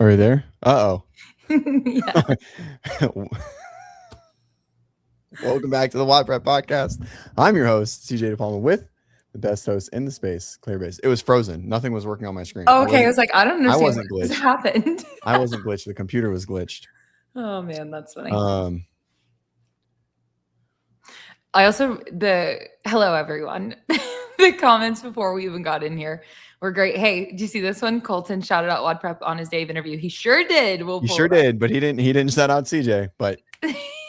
Are you there? Uh-oh. Yeah. Welcome back to the WODprep podcast. I'm your host, CJ DePalma, with the best host in the space, Claire Base. It was frozen. Nothing was working on my screen. Oh, okay. I was like, I don't understand wasn't what glitched. just happened. I wasn't glitched. The computer was glitched. Oh man, that's funny. I also hello everyone. The comments before we even got in here were great. Hey, did you see this one? Colton shouted out WODprep on his Dave interview. He sure did. He sure did, but he didn't shout out CJ, but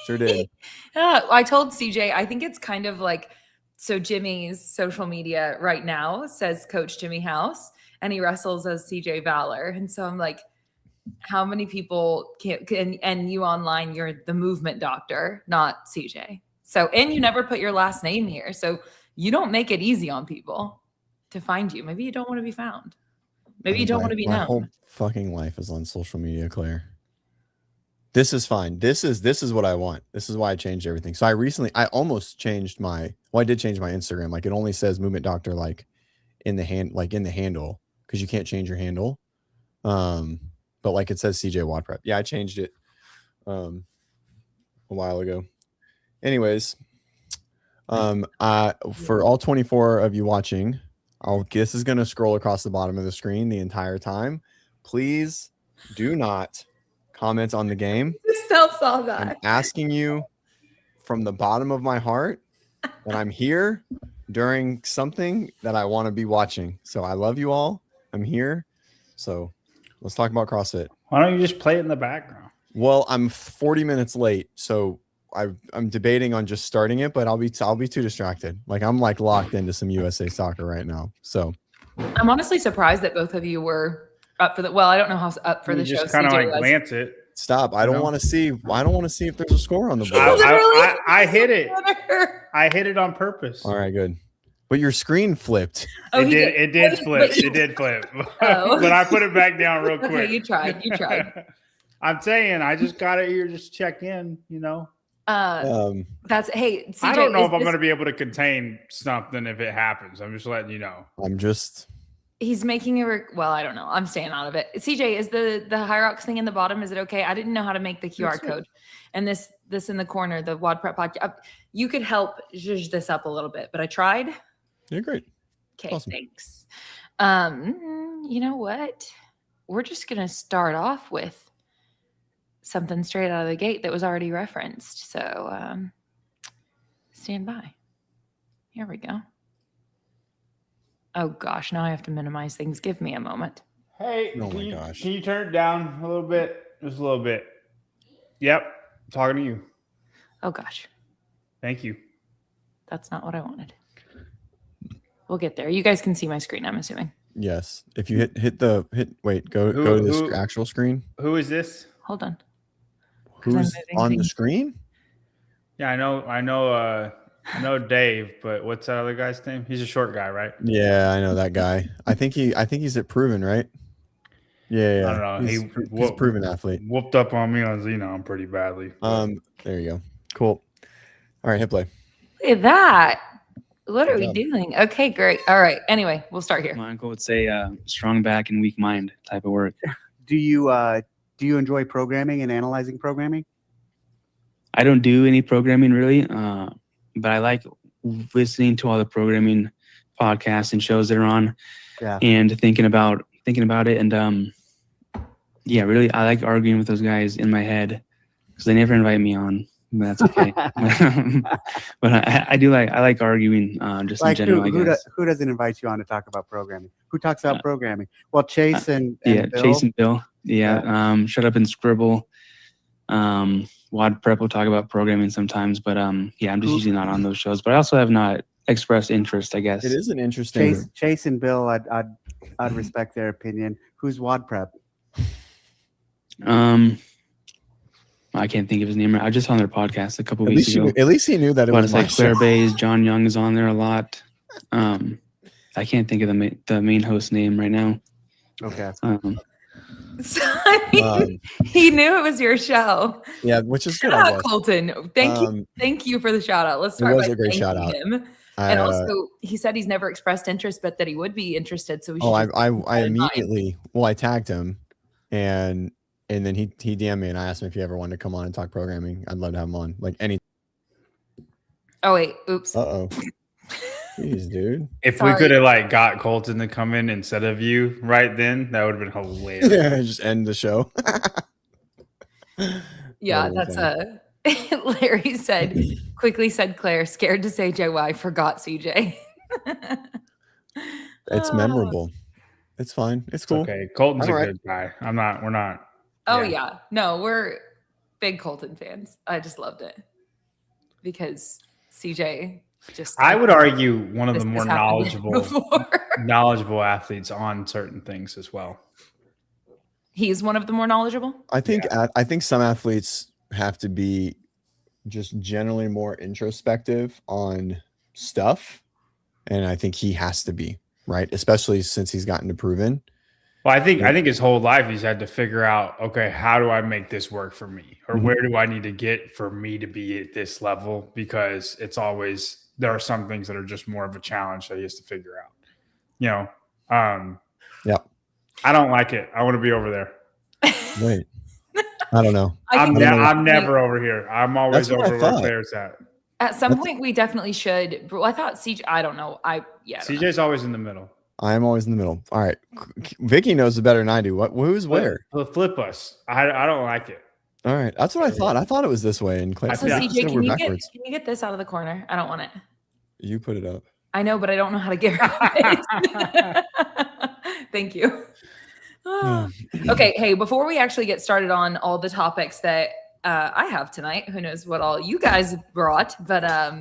sure did. I told CJ, I think it's kind of like, so Jimmy's social media right now says Coach Jimmy House, and he wrestles as CJ Valor. And so I'm like, how many people can and you online, you're the movement doctor, not CJ. So, and you never put your last name here. So you don't make it easy on people to find you. Maybe you don't want to be found. Maybe you don't want to be known. My whole fucking life is on social media, Claire. This is fine. This is what I want. This is why I changed everything. So I almost changed I did change my Instagram. Like it only says movement doctor like in the handle, because you can't change your handle. But like it says CJ WODprep. Yeah, I changed it a while ago. Anyways, for all 24 of you watching, this is going to scroll across the bottom of the screen the entire time. Please do not comment on the game. Still saw that. I'm asking you from the bottom of my heart that I'm here during something that I want to be watching. So I love you all. I'm here. So let's talk about CrossFit. Why don't you just play it in the background? Well, I'm 40 minutes late, so I'm debating on just starting it, but I'll be too distracted. Like I'm like locked into some USA soccer right now. So I'm honestly surprised that both of you were up for the. Well, I don't know how up for the show. Just kind of like glance it. Stop! I don't want to see. I don't want to see if there's a score on the board. I hit it. I hit it on purpose. All right, good. But your screen flipped. Oh, it did flip. It did flip. Oh. But I put it back down real quick. Okay, you tried. I'm saying I just got it here just check in, you know. That's hey. CJ, I don't know if I'm going to be able to contain something if it happens. I'm just letting you know. He's making well, I don't know. I'm staying out of it. CJ, is the Hyrox thing in the bottom? Is it okay? I didn't know how to make the QR code. And this in the corner, the WODprep podcast. You could help zhuzh this up a little bit, but I tried. You're great. Okay, awesome. Thanks. You know what? We're just gonna start off with something straight out of the gate that was already referenced. So stand by. Here we go. Oh gosh, now I have to minimize things. Give me a moment. Hey, oh my gosh. Can you turn it down a little bit? Just a little bit. Yep, talking to you. Oh gosh. Thank you. That's not what I wanted. We'll get there. You guys can see my screen, I'm assuming. Yes. If you go to this actual screen. Who is this? Hold on. Who's on the screen? Yeah, I know Dave, but what's that other guy's name? He's a short guy, right? Yeah, I know that guy. I think he's at Proven, right? Yeah. I don't know. He's a Proven athlete. Whooped up on me on Xenon pretty badly. There you go. Cool. All right, hit play. Look at that. What are we doing? Okay, great. All right. Anyway, we'll start here. My uncle would say strong back and weak mind type of work. Do you enjoy programming and analyzing programming? I don't do any programming really, but I like listening to all the programming podcasts and shows that are on, and thinking about it. And yeah, really, I like arguing with those guys in my head because they never invite me on. But that's okay. But I like arguing just in general. Who doesn't invite you on to talk about programming? Who talks about programming? Well, Chase and Bill. Chase and Bill. Yeah. Shut Up and Scribble. WODprep will talk about programming sometimes, but I'm just usually not on those shows. But I also have not expressed interest, I guess. It is an interesting. Chase and Bill, I'd respect their opinion. Who's WODprep? I can't think of his name. I was just on their podcast a couple weeks ago. At least he knew that it was like Claire Bays, John Young is on there a lot. I can't think of the main host name right now. Okay. So, he knew it was your show. Yeah, which is good. Shout out, Colton. Thank you for the shout out. Let's start by thanking him. And also, he said he's never expressed interest, but that he would be interested. So we should. I immediately. Well, I tagged him. and then he DM'd me and I asked him if he ever wanted to come on and talk programming. I'd love to have him on. Like any. Oh wait, oops. Uh-oh. Jeez, dude. If we could have like got Colton to come in instead of you right then, that would have been hilarious. Yeah, just end the show. Yeah, that's Larry quickly said Claire, scared to say JY, forgot CJ. It's memorable. It's fine. It's cool. Okay, Colton's All a right. good guy. We're not. Oh yeah. No, we're big Colton fans. I just loved it because CJ just. I would argue one of the this more has happened before. knowledgeable athletes on certain things as well. He's one of the more knowledgeable. I think some athletes have to be just generally more introspective on stuff, and I think he has to be, right, especially since he's gotten to proven. Well, I think his whole life he's had to figure out, okay, how do I make this work for me, or where do I need to get for me to be at this level? Because it's always there are some things that are just more of a challenge that he has to figure out. Yep. I don't like it. I want to be over there. Wait, I don't know. I'm never over here. I'm always over where Claire's at. At some point, we definitely should. Well, I thought CJ. I don't know. CJ's always in the middle. I'm always in the middle. All right, Vicky knows it better than I do. Who's where? Flip us. I don't like it. All right, that's what I thought. I thought it was this way. And Claire, So CJ, can you get this out of the corner? I don't want it. You put it up. I know, but I don't know how to get rid of it. Thank you. Okay, hey, before we actually get started on all the topics that I have tonight, who knows what all you guys brought, but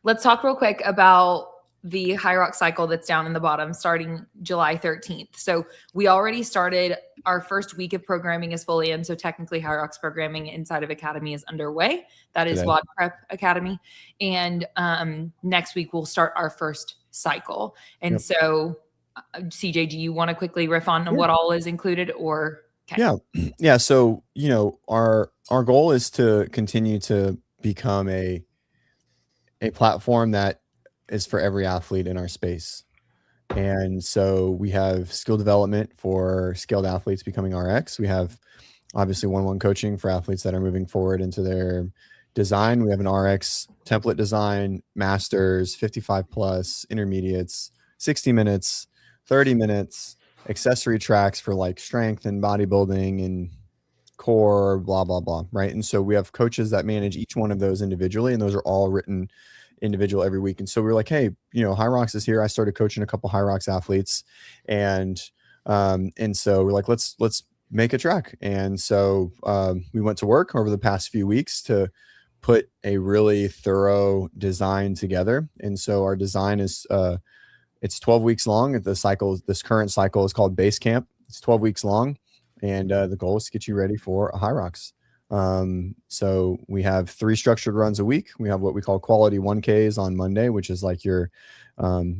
let's talk real quick about the High Rock cycle that's down in the bottom starting July 13th. So we already started our first week of programming is fully in. So technically High Rock's programming inside of Academy is underway. That is WODprep Academy. And next week we'll start our first cycle. And so CJ, do you want to quickly riff on what all is included or? Okay. Yeah. So, our goal is to continue to become a platform that is for every athlete in our space. And so we have skill development for skilled athletes becoming RX. We have obviously one-on-one coaching for athletes that are moving forward into their design. We have an RX template design, masters, 55 plus, intermediates, 60 minutes, 30 minutes, accessory tracks for like strength and bodybuilding and core, blah, blah, blah. Right. And so we have coaches that manage each one of those individually, and those are all written individual every week. And so we're like, hey, High Rocks is here. I started coaching a couple High Rocks athletes, and so we're like, let's make a track. And so we went to work over the past few weeks to put a really thorough design together. And so our design is it's 12 weeks long. This current cycle is called Base Camp. It's 12 weeks long, and the goal is to get you ready for a High Rocks. So we have 3 structured runs a week. We have what we call quality 1Ks on Monday, which is like your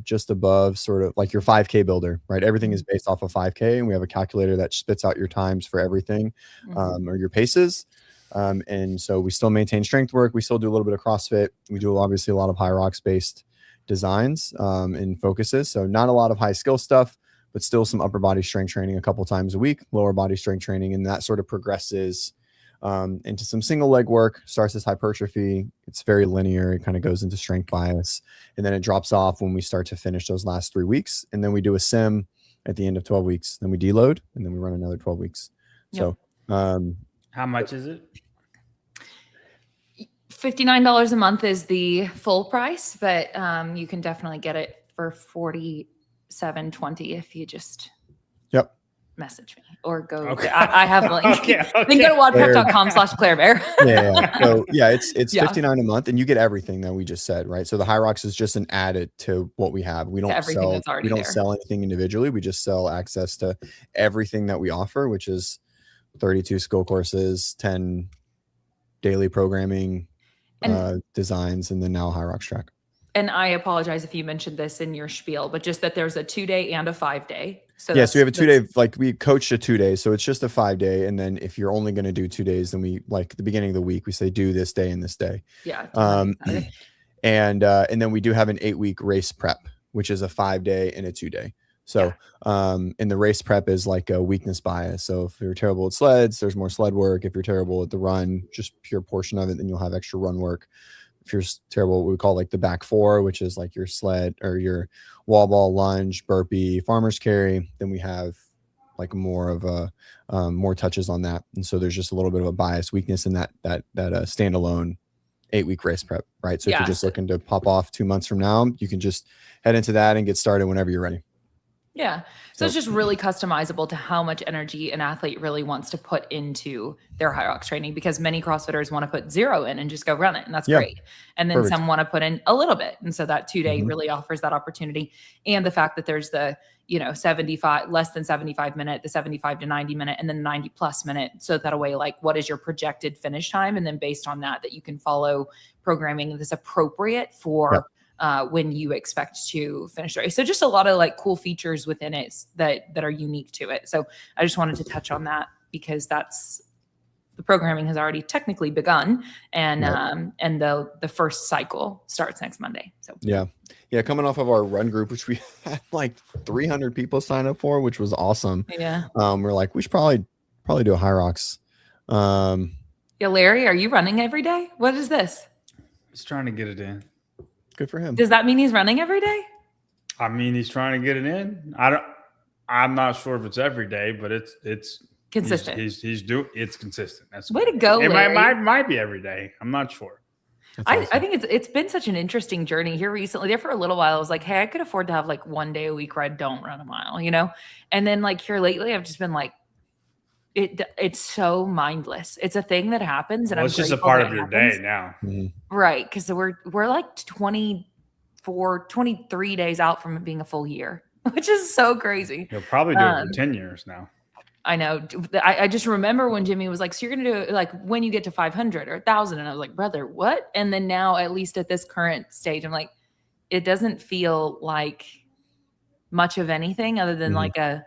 just above sort of like your 5K builder, right? Everything is based off of 5K, and we have a calculator that spits out your times for everything, or your paces. And so we still maintain strength work. We still do a little bit of CrossFit. We do obviously a lot of High Rocks based designs and focuses. So not a lot of high skill stuff, but still some upper body strength training a couple times a week, lower body strength training, and that sort of progresses into some single leg work. Starts as hypertrophy. It's very linear. It kind of goes into strength bias, and then it drops off when we start to finish those last 3 weeks. And then we do a sim at the end of 12 weeks. Then we deload, and then we run another 12 weeks. So how much is it? $59 a month is the full price, but you can definitely get it for $47.20 if you just message me or go. Okay. I have a link. Then go to WODprep.com/ClaireBear. So it's $59 a month, and you get everything that we just said, right? So the High Rocks is just an added to what we have. We don't sell anything individually. We just sell access to everything that we offer, which is 32 skill courses, 10 daily programming designs, and then now High Rocks track. And I apologize if you mentioned this in your spiel, but just that there's a 2-day and a 5-day. So so we have a 2-day, like we coached a 2-day. So it's just a 5-day. And then if you're only going to do 2 days, then we like at the beginning of the week, we say do this day and this day. Yeah. And then we do have an 8-week race prep, which is a 5-day and a 2-day. So, and the race prep is like a weakness bias. So if you're terrible at sleds, there's more sled work. If you're terrible at the run, just pure portion of it, then you'll have extra run work. If you're terrible, what we call like the back four, which is like your sled or your wall ball, lunge, burpee, farmer's carry, then we have like more of a more touches on that. And so there's just a little bit of a bias weakness in that standalone 8-week race prep, right? So if you're just looking to pop off 2 months from now, you can just head into that and get started whenever you're ready. Yeah. So it's just really customizable to how much energy an athlete really wants to put into their high rocks training, because many CrossFitters want to put 0 in and just go run it. And that's great. And then some want to put in a little bit. And so that 2-day really offers that opportunity. And the fact that there's the, 75, less than 75 minute, the 75 to 90 minute, and then 90 plus minute. So that way, like, what is your projected finish time? And then based on that you can follow programming that's appropriate for when you expect to finish the race. So just a lot of like cool features within it that are unique to it. So I just wanted to touch on that because the programming has already technically begun, and the first cycle starts next Monday. So coming off of our run group, which we had like 300 people sign up for, which was awesome. We're like, we should probably do a high rocks. Larry, are you running every day? What is this? He's trying to get it in. Good for him. Does that mean he's running every day? I mean, he's trying to get it in. I'm not sure if it's every day, but it's consistent. It's consistent. That's way to go. It might be every day. I'm not sure. I think it's been such an interesting journey here recently. There for a little while, I was like, hey, I could afford to have like 1 day a week where I don't run a mile, And then like here lately, I've just been like, it's so mindless. It's a thing that happens, and it's just a part of your day now, right? Because we're like 23 days out from it being a full year, which is so crazy. You'll probably do it for 10 years now. I know. I just remember when Jimmy was like, so you're going to do it like when you get to 500 or 1,000. And I was like, brother, what? And then now, at least at this current stage, I'm like, it doesn't feel like much of anything other than like a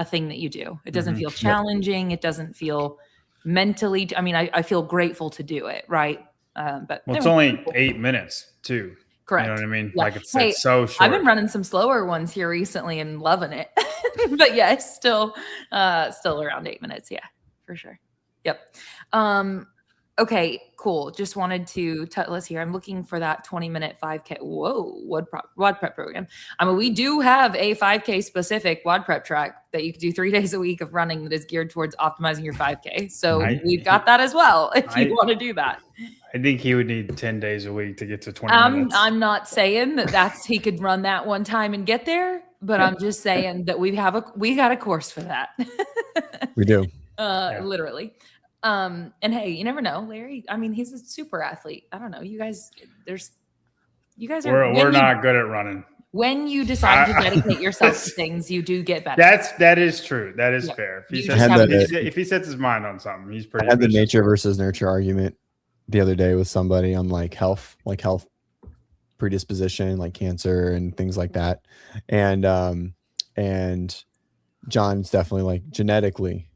thing that you do. It doesn't feel challenging. It doesn't feel mentally. I mean, I feel grateful to do it. Right. But it's only 8 minutes too. Correct. You know what I mean? Yeah. Like it's so short. I've been running some slower ones here recently and loving it. But yeah, it's still around 8 minutes. Yeah, for sure. Yep. Okay, cool. Just wanted to let's hear. I'm looking for that 20-minute 5K. Whoa, WODprep program. I mean, we do have a 5K specific WODprep track that you can do 3 days a week of running that is geared towards optimizing your 5K. So we've got that as well if you want to do that. I think he would need 10 days a week to get to 20 minutes. I'm not saying that he could run that one time and get there, but I'm just saying that we got a course for that. We do. Literally. And hey, you never know, Larry. I mean, he's a super athlete. I don't know. You guys are. We're not good at running. When you decide to dedicate yourself to things, you do get better. That is true. That is fair. If he sets his mind on something, he's pretty. I had the nature versus nurture argument the other day with somebody on like health predisposition, like cancer and things like that, and John's definitely like genetically.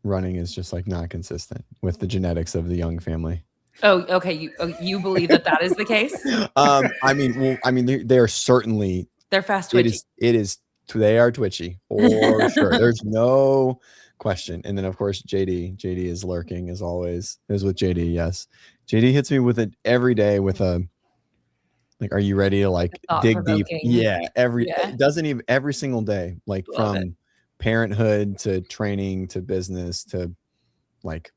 Running is just like not consistent with the genetics of the Young family. Oh, okay. You believe that is the case? I mean, they are certainly. They're fast twitchy. They are twitchy for sure. There's no question. And then of course JD is lurking as always. Is with JD. Yes, JD hits me with it every day with a. Like, are you ready to like dig deep? Yeah, doesn't even every single day. Like Love from. Parenthood to training to business to like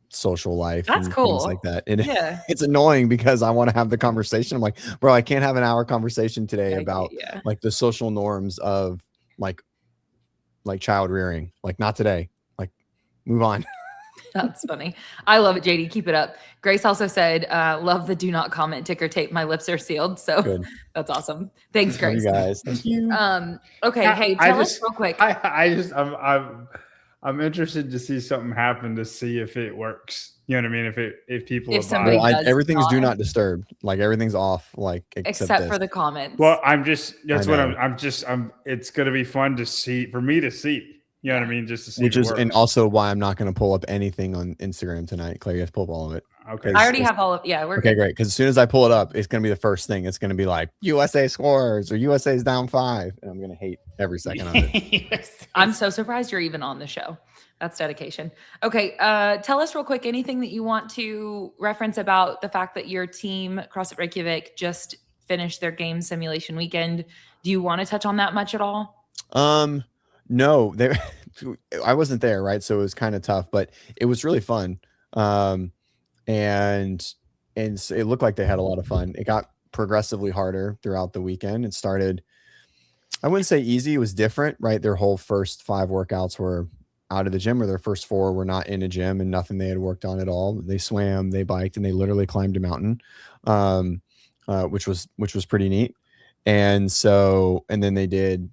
social life. That's and cool. Things like that. And it's annoying because I want to have the conversation. I'm like, bro, I can't have an hour conversation today about like the social norms of like child rearing. Like not today. Like move on. That's funny. I love it, JD. Keep it up. Grace also said, love the do not comment ticker tape. My lips are sealed. So good. That's awesome. Thanks, Grace. You guys. Thank you. Okay. Hey, tell us real quick. I'm interested to see something happen to see if it works. You know what I mean? If people everything's do not disturb. Like everything's off. Like except for the comments. Well, it's gonna be fun to see for me to see. You know what I mean? Just to see and also why I'm not going to pull up anything on Instagram tonight. Claire, you have to pull up all of it. Okay. I already have all of, yeah, we're Okay, good. great. Because as soon as I pull it up, it's going to be the first thing. It's going to be like USA scores or USA's down 5. And I'm going to hate every second of it. I'm so surprised you're even on the show. That's dedication. Okay. Tell us real quick, anything that you want to reference about the fact that your team, CrossFit Reykjavik, just finished their game simulation weekend. Do you want to touch on that much at all? No, I wasn't there, right? So it was kind of tough, but it was really fun. And so it looked like they had a lot of fun. It got progressively harder throughout the weekend. It started, I wouldn't say easy. It was different, right? Their whole first 5 workouts were out of the gym, or their first 4 were not in a gym and nothing they had worked on at all. They swam, they biked, and they literally climbed a mountain, which was pretty neat. And so, and then they did,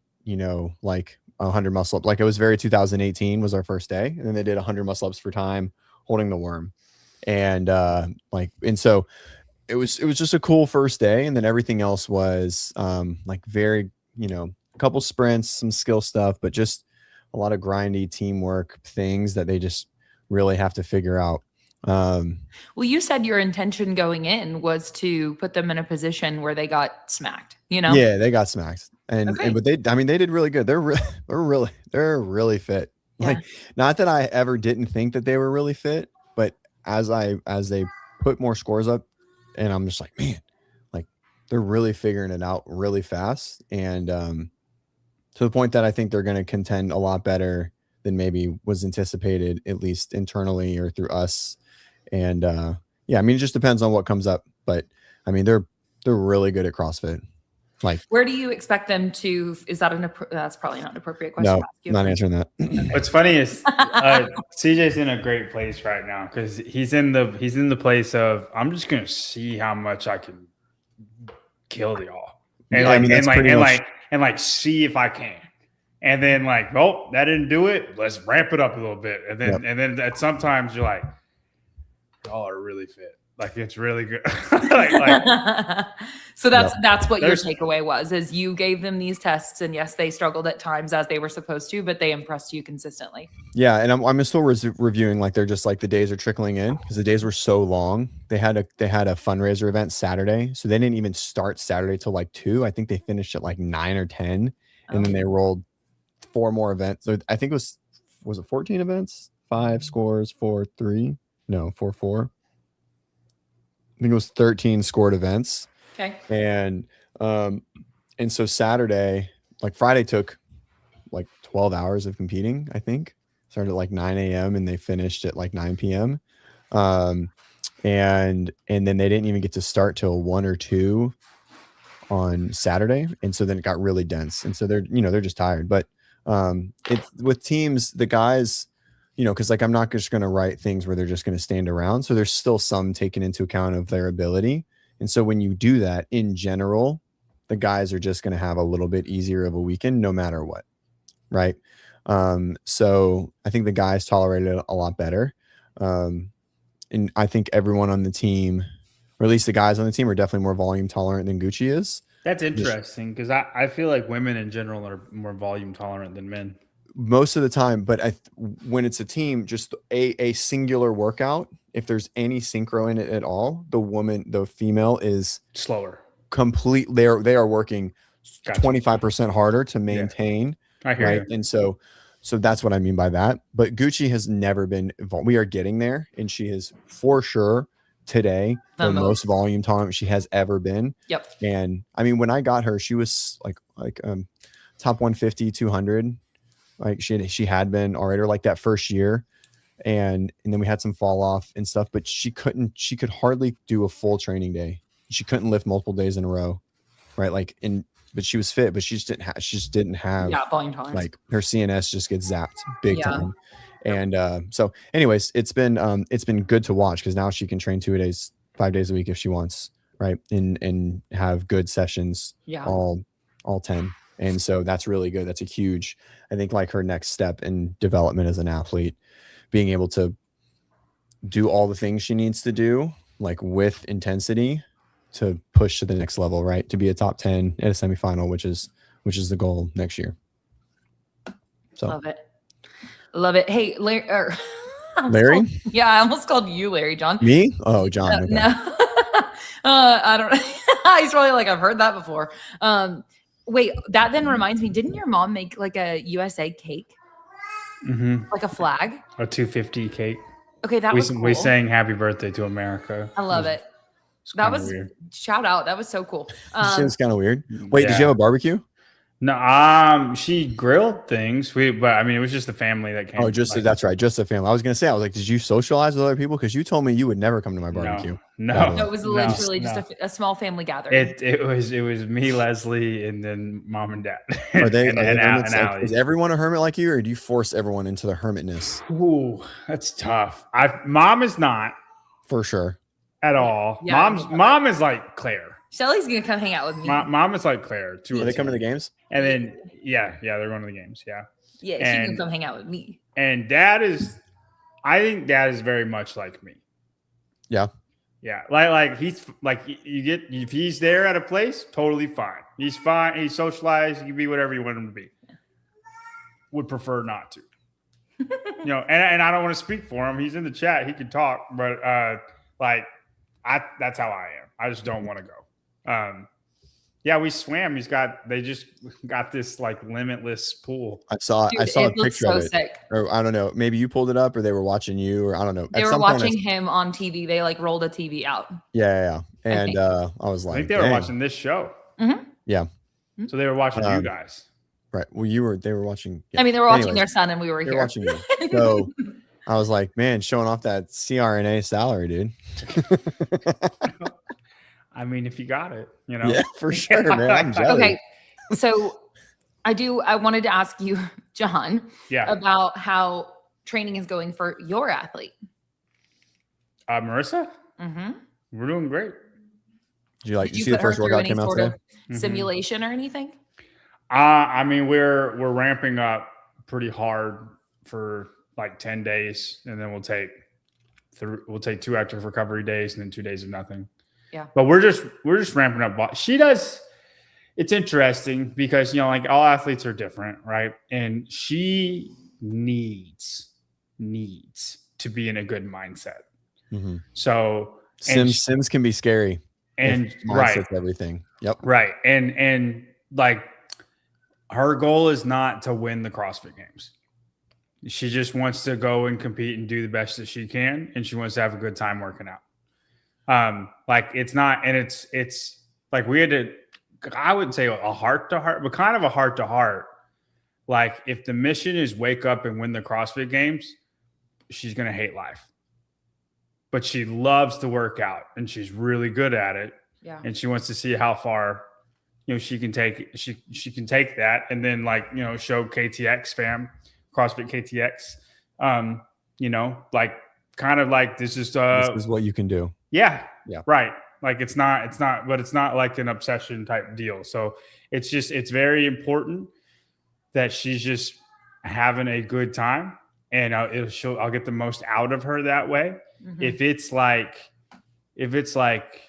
like 100 muscle ups. Like it was very 2018 was our first day. And then they did 100 muscle ups for time holding the worm. And so it was just a cool first day. And then everything else was like very, a couple sprints, some skill stuff, but just a lot of grindy teamwork things that they just really have to figure out. Well, you said your intention going in was to put them in a position where they got smacked, Yeah, they got smacked. Okay. But they did really good. They're really fit. Yeah. Like, not that I ever didn't think that they were really fit, but as they put more scores up, and I'm just like, man, like they're really figuring it out really fast. And to the point that I think they're going to contend a lot better than maybe was anticipated, at least internally or through us. And yeah, I mean, it just depends on what comes up, but I mean, they're really good at CrossFit. Like, where do you expect them to? Is that that's probably not an appropriate question no, to ask you. not answering that. What's funny is CJ's in a great place right now because he's in the place of I'm just gonna see how much I can kill y'all, and yeah, see if I can, and then like, oh, that didn't do it. Let's ramp it up a little bit, and then at sometimes you're like, y'all are really fit. Like it's really good. So that's what your takeaway was, is you gave them these tests, and yes, they struggled at times as they were supposed to, but they impressed you consistently. Yeah, and I'm still reviewing, like they're just like the days are trickling in because the days were so long. They had a fundraiser event Saturday, so they didn't even start Saturday till like 2. I think they finished at like 9 or 10, and then they rolled 4 more events. So I think it was it 14 events, 5 scores, 4 3, no 4 4. I think it was 13 scored events. Okay. And so Saturday, like Friday took like 12 hours of competing, I think. Started at like 9 a.m. and they finished at like 9 p.m. And then they didn't even get to start till 1 or 2 on Saturday. And so then it got really dense. And so they're just tired. But it's with teams, the guys, because like I'm not just going to write things where they're just going to stand around. So there's still some taken into account of their ability. And so when you do that, in general, the guys are just going to have a little bit easier of a weekend no matter what. Right. So I think the guys tolerated it a lot better. And I think everyone on the team, or at least the guys on the team, are definitely more volume tolerant than Gucci is. That's interesting because I feel like women in general are more volume tolerant than men. Most of the time, but when it's a team, just a singular workout, if there's any synchro in it at all, the female is slower. They are working 25% harder to maintain. Yeah. I hear you. And so that's what I mean by that. But Gucci has never been. We are getting there, and she is for sure today the most volume tolerant she has ever been. Yep. And I mean, when I got her, she was like top 150, 200. Like she had been already, or like that first year, and then we had some fall off and stuff, but she could hardly do a full training day. She couldn't lift multiple days in a row, right? But she was fit, but she just didn't have volume tolerance. Like her CNS just gets zapped big time. And so anyways, it's been good to watch because now she can train 5 days a week if she wants, right? And have good sessions all 10. And so that's really good. That's a huge, I think, like her next step in development as an athlete, being able to do all the things she needs to do, like with intensity, to push to the next level, right? To be a top 10 at a semifinal, which is the goal next year. So love it. Hey, Larry? Yeah, I almost called you Larry, John. Me? Oh, John. Okay. No. I don't know. He's probably like, I've heard that before. Wait, that then reminds me, didn't your mom make like a USA cake? Like a flag? A 250 cake. Okay, that was cool. We sang happy birthday to America. I love it. That was weird. Shout out. That was so cool. Seems kind of weird. Wait, did you have a barbecue? No, she grilled things. But I mean, it was just the family that came. Oh, that's right, just the family. I was gonna say, I was like, did you socialize with other people? Because you told me you would never come to my barbecue. No, it was literally just a small family gathering. It was me, Leslie, and then mom and dad. Are they? and like, is everyone a hermit like you, or do you force everyone into the hermitness? Ooh, that's tough. Mom is not for sure at all. Yeah, mom is like Claire. Shelly's gonna come hang out with me. Mom is like Claire too. Are they coming to the games? And then they're going to the games. Yeah, she can come hang out with me. And I think dad is very much like me. Yeah. Yeah, like he's like if he's there at a place, totally fine. He's fine. He's socialized. He can be whatever you want him to be. Would prefer not to. And I don't want to speak for him. He's in the chat. He can talk, but that's how I am. I just don't want to go. Yeah, we swam. They just got this like limitless pool. I saw a picture of it. Sick. Or I don't know. Maybe you pulled it up, or they were watching you, or I don't know. They were watching him on TV. They like rolled a TV out. Yeah. And I was like, I think they were watching this show. Mm-hmm. Yeah. So they were watching you guys. Right. Well, they were watching. Yeah. I mean, they were watching their son, and we were here. They were watching you. So I was like, man, showing off that CRNA salary, dude. I mean, if you got it, Yeah, for sure, man. I'm jealous. Okay. So I wanted to ask you, John, about how training is going for your athlete. Marissa? Mm-hmm. We're doing great. Did you see the first workout came out today? Simulation or anything? I mean, we're ramping up pretty hard for like 10 days, and then we'll take 2 active recovery days and then 2 days of nothing. Yeah. But we're just ramping up. It's interesting because, like all athletes are different, right? And she needs to be in a good mindset. Mm-hmm. So Sims can be scary. And mindset's everything. Yep. Right. And like her goal is not to win the CrossFit Games. She just wants to go and compete and do the best that she can. And she wants to have a good time working out. Like it's not, and it's like we had to, I wouldn't say a heart to heart, but kind of a heart to heart. Like if the mission is wake up and win the CrossFit Games, she's going to hate life, but she loves to work out and she's really good at it. Yeah. And she wants to see how far, she can take, she can take that. And then show KTX fam, CrossFit KTX, like kind of like, this is what you can do. Yeah. Right. Like it's not, but it's not like an obsession type deal. So it's very important that she's just having a good time, and I'll get the most out of her that way. Mm-hmm. If it's like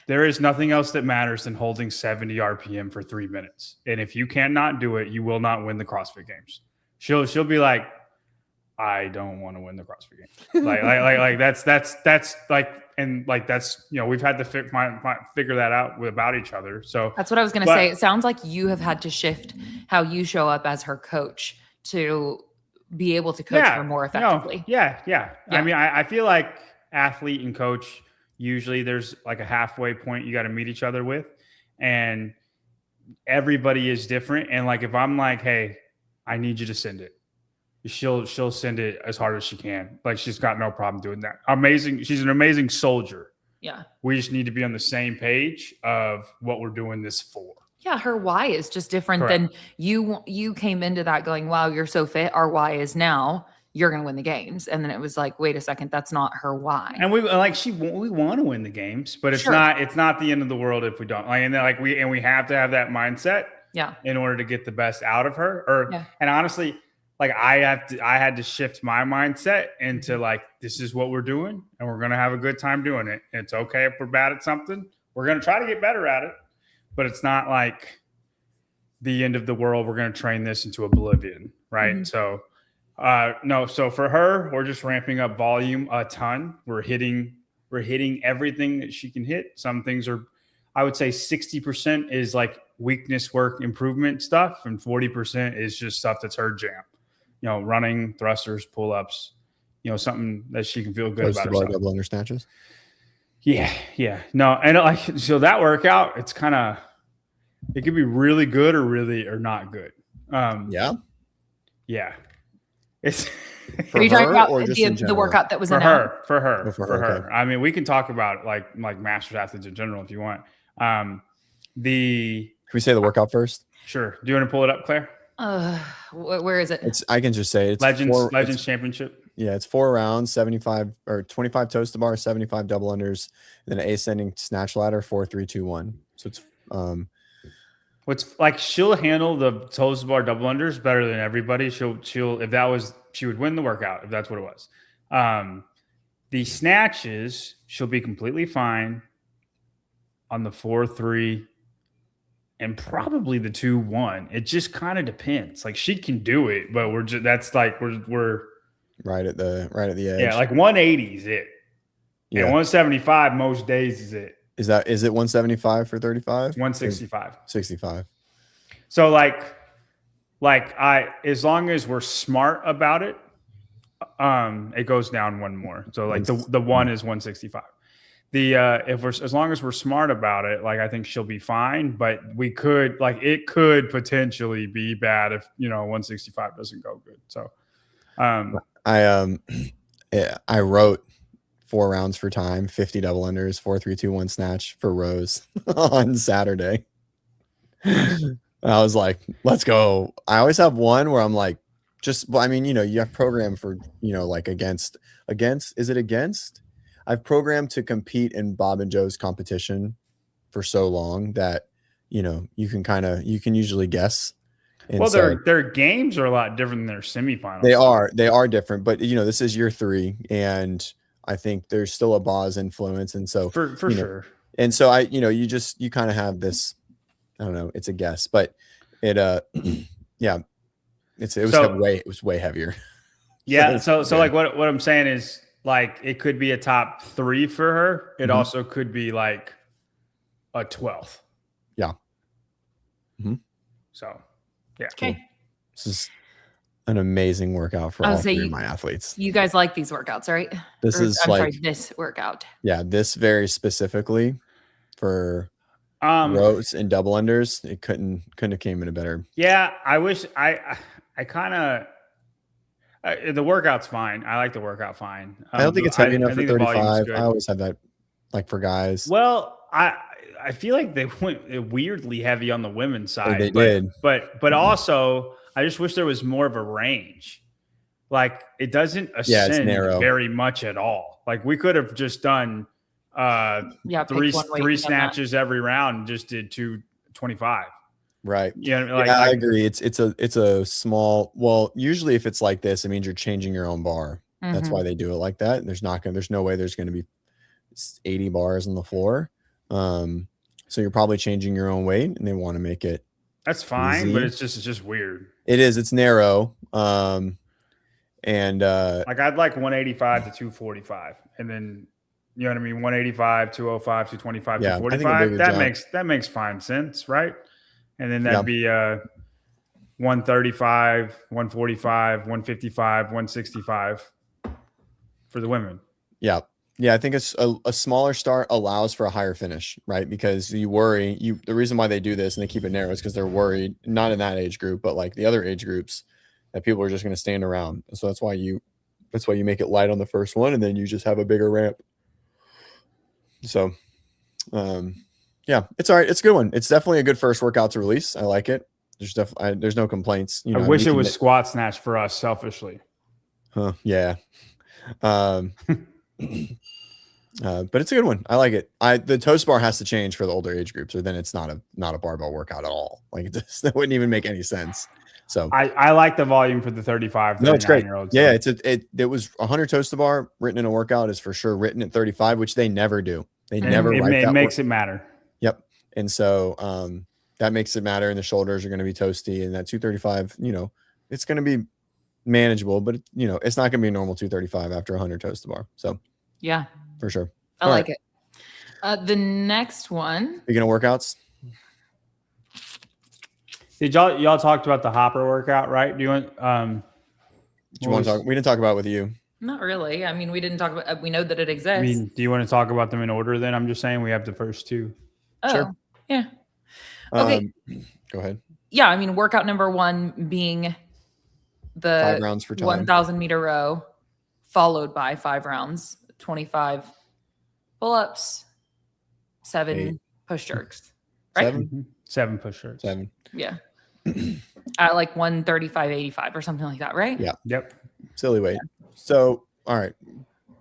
there is nothing else that matters than holding 70 RPM for 3 minutes. And if you cannot do it, you will not win the CrossFit Games. She'll be like, I don't want to win the CrossFit Games. like that's like, and like that's we've had to figure that out about each other. So that's what I was going to say. It sounds like you have had to shift how you show up as her coach to be able to coach her more effectively. Yeah. I mean, I feel like athlete and coach, usually there's like a halfway point you got to meet each other with, and everybody is different. And like if I'm like, hey, I need you to send it, she'll send it as hard as she can. Like she's got no problem doing that. Amazing. She's an amazing soldier. Yeah. We just need to be on the same page of what we're doing this for. Yeah. Her why is just different than you came into that going, wow, you're so fit. Our why is now you're going to win the games. And then it was like, wait a second, that's not her why. And we want to win the games, but it's not the end of the world if we don't. Like, and then like we have to have that mindset. Yeah. In order to get the best out of her. And honestly, like I had to shift my mindset into like, this is what we're doing and we're going to have a good time doing it. And it's okay if we're bad at something. We're going to try to get better at it, but it's not like the end of the world. We're going to train this into oblivion. Right. Mm-hmm. So No. So for her, we're just ramping up volume a ton. We're hitting everything that she can hit. Some things are, I would say 60% is like weakness work improvement stuff. And 40% is just stuff that's her jam, running, thrusters, pull-ups, something that she can feel good Toes about to bar, herself. double under snatches. Yeah. No. And so that workout, it's it could be really good or not good. Yeah. Yeah. It's Are you talking her about or just in the general? workout that was for announced? her. Oh, For for her, her. okay. I mean, we can talk about like masters athletes in general if you want. Can we say the workout first? Sure. Do you want to pull it up, Claire? Where is it? I can just say it's Legends Championship. Yeah, it's 4 rounds, 75 or 25 toes to bar, 75 double unders, and then an ascending snatch ladder, 4, 3, 2, 1. So it's What's like she'll handle the toes to bar double unders better than everybody. She would win the workout if that's what it was. The snatches, she'll be completely fine on the 4, 3, and probably the 2, 1. It just kind of depends. Like she can do it, but we're right at the edge. yeah, like 180 is it. Yeah, 175 most days is it. Is it 175 for 35? 165. 65. So like as long as we're smart about it, it goes down one more. So like the 1 is 165. As long as we're smart about it, like I think she'll be fine, but it could potentially be bad if 165 doesn't go good. So I wrote 4 rounds for time, 50 double unders, 4, 3, 2, 1 snatch for rows on Saturday. I was like, let's go. I always have one where I'm like, you have programmed for, like against, is it against? I've programmed to compete in Bob and Joe's competition for so long that, you can usually guess. And their games are a lot different than their semifinals. They are different, but this is year 3 and I think there's still a Boz influence. And so for sure. And so you kind of have this, I don't know, it's a guess, but it was way heavier. Yeah. So like what I'm saying is like, it could be a top 3 for her. It also could be like a 12th. Yeah. Mm-hmm. So yeah. Okay. This is an amazing workout for all 3 of my athletes. You guys like these workouts, right? This workout. Yeah, this very specifically for rows and double unders. It couldn't have came in a better. Yeah, I wish I kind of the workout's fine. I like the workout fine. I don't think it's heavy enough for 35. I always have that like for guys. Well, I feel like they went weirdly heavy on the women's side. They did. But also I just wish there was more of a range. Like it doesn't ascend very much at all. Like we could have just done three snatches every round and just did 225. Right. Yeah. I agree. It's a small, well, usually if it's like this, it means you're changing your own bar. Mm-hmm. That's why they do it like that. There's no way there's going to be 80 bars on the floor. So you're probably changing your own weight and they want to make it. That's fine, easy. But it's just weird. It is. It's narrow. And like I'd like 185 to 245 and then, 185, 205, 225, 245. That makes fine sense. Right. And then that'd be 135, 145, 155, 165 for the women. Yeah. Yeah. I think it's a smaller start allows for a higher finish, right? Because the reason why they do this and they keep it narrow is because they're worried, not in that age group, but like the other age groups, that people are just going to stand around. So that's why you make it light on the first one and then you just have a bigger ramp. So, yeah, it's all right. It's a good one. It's definitely a good first workout to release. I like it. There's no complaints. I wish it was squat snatch for us selfishly. Huh? Yeah. But it's a good one. I like it. The toast bar has to change for the older age groups, or then it's not a barbell workout at all. Like that wouldn't even make any sense. So I like the volume for the 35. No, it's great. Yeah, so. It was 100 toes to bar written in a workout is for sure written at 35, which they never do. They never write that. It makes it matter. Yep. And so that makes it matter. And the shoulders are going to be toasty, and that 235, it's going to be manageable, but you know, it's not going to be a normal 235 after 100 toes to bar. So Yeah, for sure. I All like right. it. The next one. Speaking of workouts, Did y'all talked about the hopper workout, right? Do you want do you want to talk? We didn't talk about it with you. Not really. I mean, we didn't talk about. We know that it exists. I mean, do you want to talk about them in order? Then I'm just saying we have the first two. Oh, Sure. yeah. Okay. Go ahead. Yeah, I mean, workout number 1 being the 5 rounds for time. 1,000 meter row, followed by 5 rounds, 25 pull-ups, 7 8. push jerks. Right? 7? 7 push jerks. 7. Yeah. At like 135.85 or something like that, right? Yeah. Yep. Silly weight. So, all right.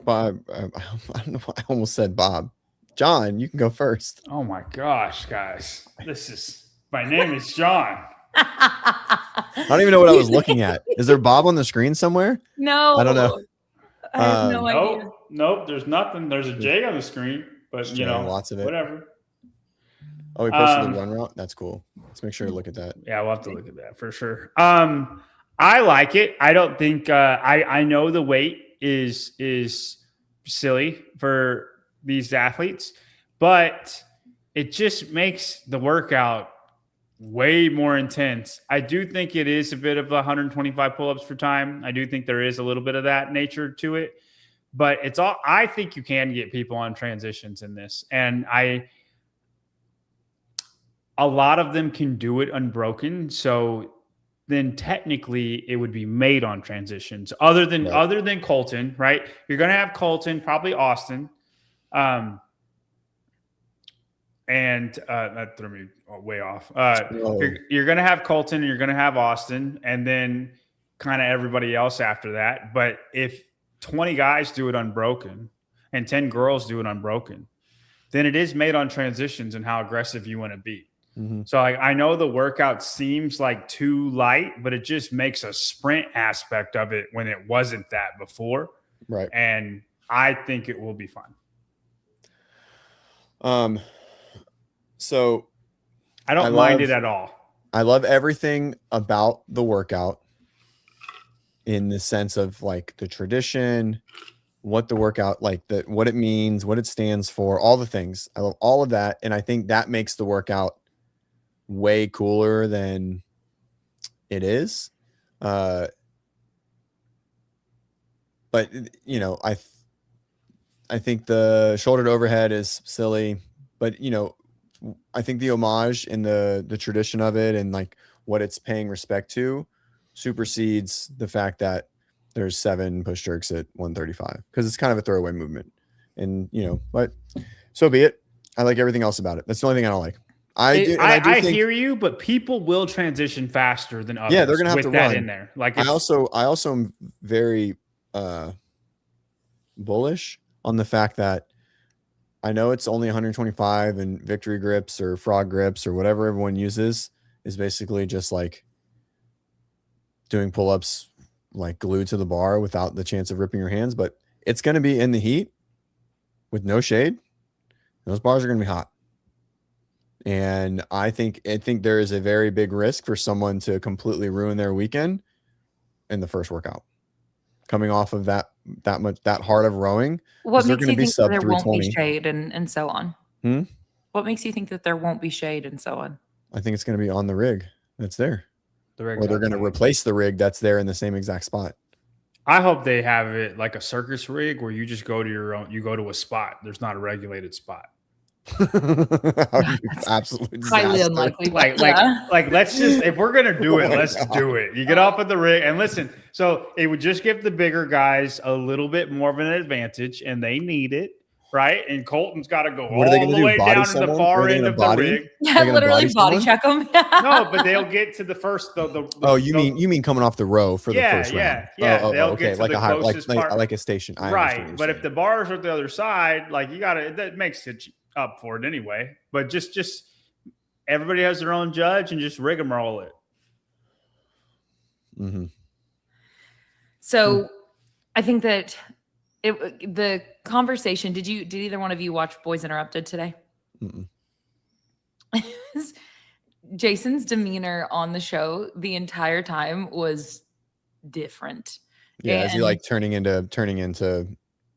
Bob, I don't know why I almost said Bob. John, you can go first. Oh my gosh, guys. My name is John. I don't even know what I was looking at. Is there Bob on the screen somewhere? No. I don't know. I have no idea. Nope. There's nothing. There's a J on the screen, but you know, lots of it. whatever. Oh, we posted the run route. That's cool. Let's make sure to look at that. Yeah, we'll have to look at that for sure. I like it. I don't think I know the weight is silly for these athletes, but it just makes the workout way more intense. I do think it is a bit of 125 pull-ups for time. I do think there is a little bit of that nature to it, but I think you can get people on transitions in this. And a lot of them can do it unbroken. So then technically it would be made on transitions other than Colton, right? You're going to have Colton, probably Austin. And that threw me way off. You're going to have Colton and you're going to have Austin and then kind of everybody else after that. But if 20 guys do it unbroken and 10 girls do it unbroken, then it is made on transitions and how aggressive you want to be. Mm-hmm. So I know the workout seems like too light, but it just makes a sprint aspect of it when it wasn't that before. Right. And I think it will be fun. So I don't mind it at all. I love everything about the workout in the sense of like the tradition, what the workout, like what it means, what it stands for, all the things. I love all of that. And I think that makes the workout way cooler than it is. But you know, I think the shoulder to overhead is silly, but you know, I think the homage and the tradition of it and like what it's paying respect to supersedes the fact that there's 7 push jerks at 135 because it's kind of a throwaway movement. And you know, but so be it. I like everything else about it. That's the only thing I don't like. I think, hear you, but people will transition faster than others. Yeah, they're gonna have with to that run in there. Like I also am very bullish on the fact that I know it's only 125 and victory grips or frog grips or whatever everyone uses is basically just like doing pull-ups like glued to the bar without the chance of ripping your hands, but it's going to be in the heat with no shade. Those bars are going to be hot. And I think there is a very big risk for someone to completely ruin their weekend in the first workout. Coming off of that hard of rowing, what makes you think that there 320. won't be shade and so on? What makes you think that there won't be shade and so on? I think it's going to be on the rig that's there. or they're going to replace the rig that's there in the same exact spot. I hope they have it like a circus rig where you just go to your own. You go to a spot. There's not a regulated spot. Absolutely highly unlikely. Like let's just, if we're gonna do it, let's do it. You get off of the rig and listen. So it would just give the bigger guys a little bit more of an advantage, and they need it, right? And Colton's got to go all the way down to the far end of the rig. Yeah, literally body check them. No, but they'll get to the first. You mean coming off the row for the first round? Yeah. They'll okay, get to like the closest part. like a station, right? But if the bars are at the other side, like that makes it up for it anyway. But just everybody has their own judge and just rigmarole it. Mm-hmm. So I think that the conversation, did either one of you watch Boys Interrupted today? Mm-mm. Jason's demeanor on the show the entire time was different. Yeah, is he And like turning into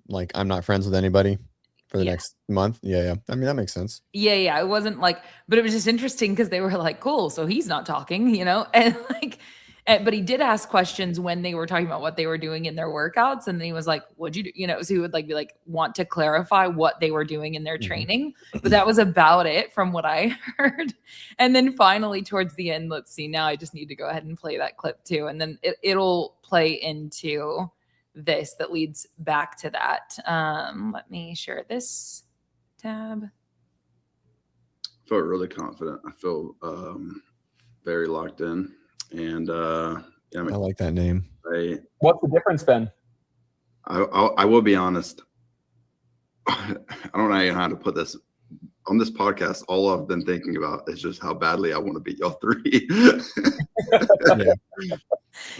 like I'm not friends with anybody for the Yeah. next month? Yeah. I mean, that makes sense. yeah, it wasn't like, but it was just interesting because they were like, cool, so he's not talking, and like, but he did ask questions when they were talking about what they were doing in their workouts, and then he was like, what'd you do? So he would like be like, want to clarify what they were doing in their training, but that was about it from what I heard. And then finally towards the end, let's see, now I just need to go ahead and play that clip too, and then it'll play into this that leads back to that. Let me share this tab. I felt really confident. I feel very locked in, and yeah, I like that name. What's the difference been? I will be honest. I don't know how to put this on this podcast. All I've been thinking about is just how badly I want to beat y'all three.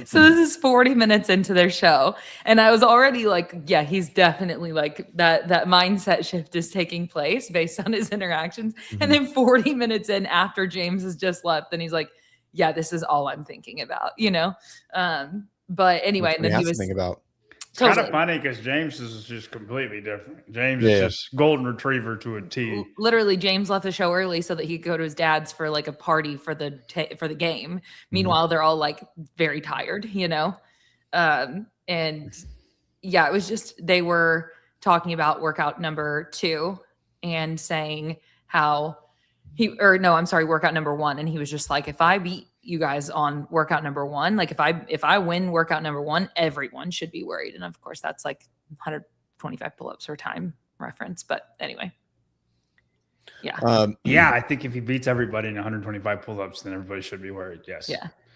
So this is 40 minutes into their show, and I was already like, yeah, he's definitely like that mindset shift is taking place based on his interactions. And then 40 minutes in, after James has just left, and he's like, yeah, this is all I'm thinking about, but anyway, and then he was think about. It's kind of funny because James is just completely different. James is just golden retriever to a T. Literally, James left the show early so that he could go to his dad's for like a party for the game. Meanwhile, they're all like very tired, and yeah, it was just, they were talking about workout number 2 and saying how workout number 1, and he was just like, if I beat you guys on workout number 1, like if I win workout number 1, everyone should be worried. And of course that's like 125 pull-ups for time reference, but anyway. Yeah. I think if he beats everybody in 125 pull-ups, then everybody should be worried. Yes.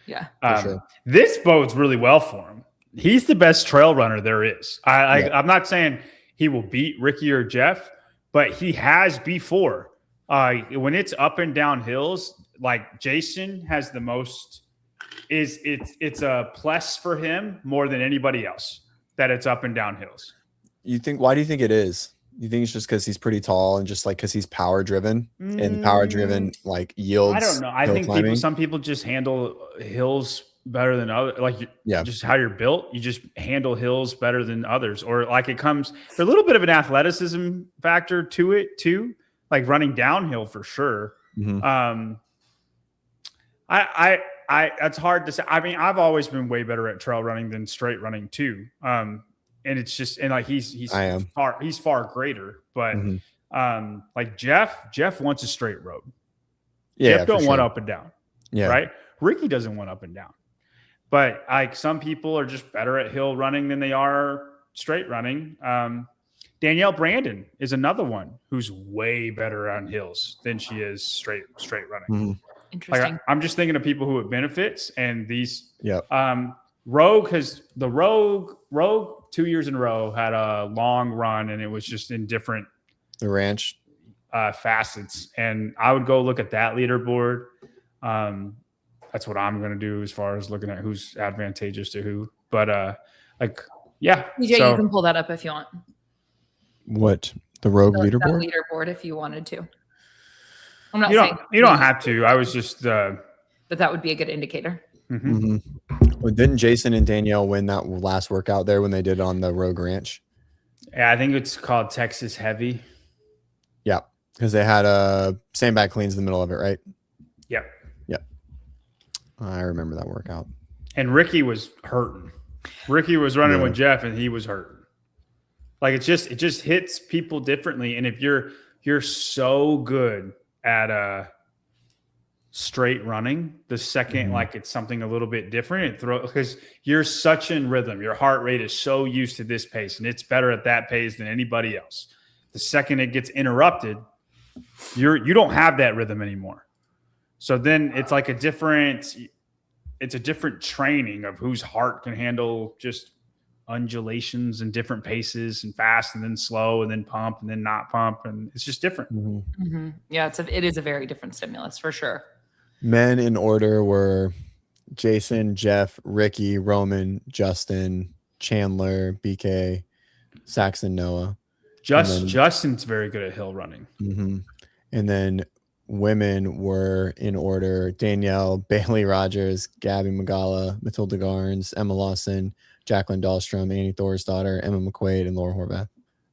Yeah. Sure. This bodes really well for him. He's the best trail runner there is. I'm not saying he will beat Ricky or Jeff, but he has before. When it's up and down hills, like Jason has the most, it's a plus for him more than anybody else that it's up and down hills. Why do you think it is? You think it's just because he's pretty tall and just like because he's power driven and power driven like yields? I don't know. I think some people just handle hills better than others. Like just how you're built, you just handle hills better than others. Or like there's a little bit of an athleticism factor to it too, like running downhill for sure. It's hard to say. I mean, I've always been way better at trail running than straight running too. And it's just, and like he's far greater, but like Jeff wants a straight road. Jeff don't want up and down. Yeah. Right. Ricky doesn't want up and down, but like some people are just better at hill running than they are straight running. Danielle Brandon is another one who's way better on hills than she is straight running. Interesting. Like, I'm just thinking of people who it benefits, and these. Rogue 2 years in a row had a long run, and it was just in different the ranch facets. And I would go look at that leaderboard. That's what I'm going to do as far as looking at who's advantageous to who. But DJ, you can pull that up if you want. What, the Rogue leaderboard? Leaderboard, if you wanted to. I'm not saying you don't have to. I was just. But that would be a good indicator. Well, didn't Jason and Danielle win that last workout there when they did it on the Rogue Ranch? Yeah, I think it's called Texas Heavy. Yeah, because they had sandbag cleans in the middle of it, right? Yep. I remember that workout. And Ricky was hurting. Ricky was running with Jeff, and he was hurting. Like it just hits people differently. And if you're so good at straight running, the second like it's something a little bit different, because you're such in rhythm. Your heart rate is so used to this pace, and it's better at that pace than anybody else. The second it gets interrupted, you don't have that rhythm anymore. So then it's like a different training of whose heart can handle just undulations and different paces and fast and then slow and then pump and then not pump. And it's just different. Yeah, it is a very different stimulus for sure. Men in order were Jason, Jeff, Ricky, Roman, Justin, Chandler, BK, Saxon, Noah. Justin's very good at hill running. And then women were in order: Danielle, Bailey Rogers, Gabby Magala, Matilda Garnes, Emma Lawson, Jacqueline Dahlstrom, Annie Thorsdottir, Emma McQuaid, and Laura Horvath.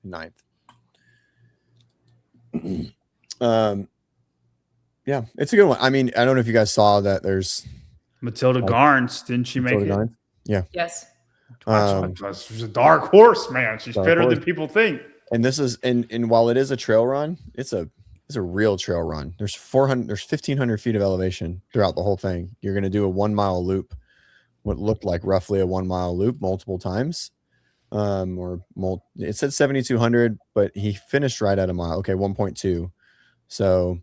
9th. Yeah, it's a good one. I mean, I don't know if you guys saw that. There's Matilda Garnes, didn't she make Matilda it? Garnes. Yeah. Yes. She's a dark horse, man. She's Dark better horse. than people think. And this is and while it is a trail run, it's a real trail run. There's 1,500 feet of elevation throughout the whole thing. You're going to do a 1 mile loop, what looked like roughly a 1 mile loop multiple times. It said 7,200, but he finished right at a mile. Okay, 1.2. So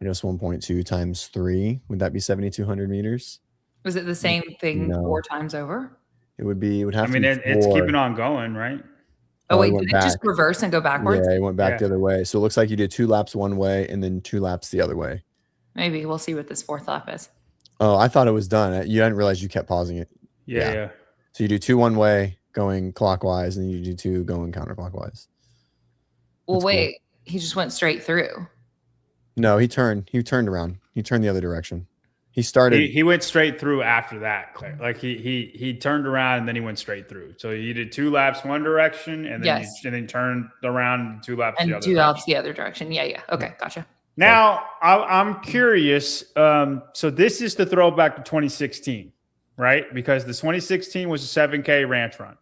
I guess 1.2 times 3, would that be 7,200 meters? Was it the same thing No. 4 times over? It would have I mean, to be it's 4. keeping on going, right? Oh, he wait, went did it just back. reverse and go backwards? Yeah, he went back Yeah. the other way. So it looks like you did 2 laps one way and then 2 laps the other way. Maybe we'll see what this 4th lap is. Oh, I thought it was done. You didn't realize you kept pausing it. Yeah. So you do 2 one way going clockwise, and then you do 2 going counterclockwise. Well, That's wait, he just went straight through. No, he turned around. He turned the other direction. He started. He went straight through after that, Claire. Like he turned around and then he went straight through. So he did 2 laps one direction and then and then turned around and 2 laps and the other 2 direction. laps the other direction. Yeah. Okay, gotcha. Now I'm curious. So this is the throwback to 2016, right? Because the 2016 was a 7K ranch run.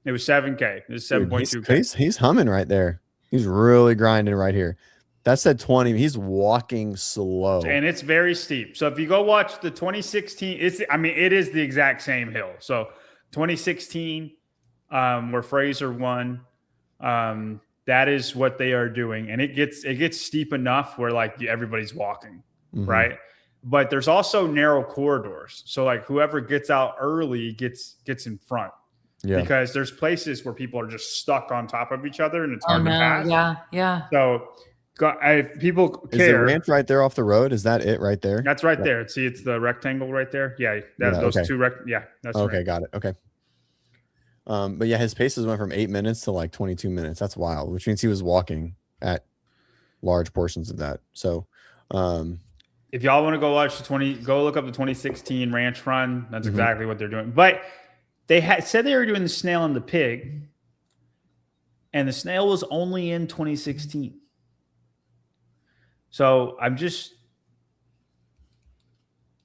It was 7K. It was 7.2K. He's humming right there. He's really grinding right here. That said 20. He's walking slow. And it's very steep. So if you go watch the 2016, it is the exact same hill. So 2016, where Fraser won, that is what they are doing. And it gets steep enough where like everybody's walking, right? But there's also narrow corridors. So like whoever gets out early gets in front. Yeah. Because there's places where people are just stuck on top of each other and it's hard to pass. Yeah. So if people care. Is the ranch right there off the road? Is that it right there? That's right there. See, it's the rectangle right there. Yeah, those okay. 2 that's okay, right. got it. Okay. But yeah, his paces went from 8 minutes to like 22 minutes. That's wild, which means he was walking at large portions of that. So, if y'all want to go watch go look up the 2016 ranch run. That's exactly what they're doing. But they said they were doing the snail and the pig, and the snail was only in 2016. So I don't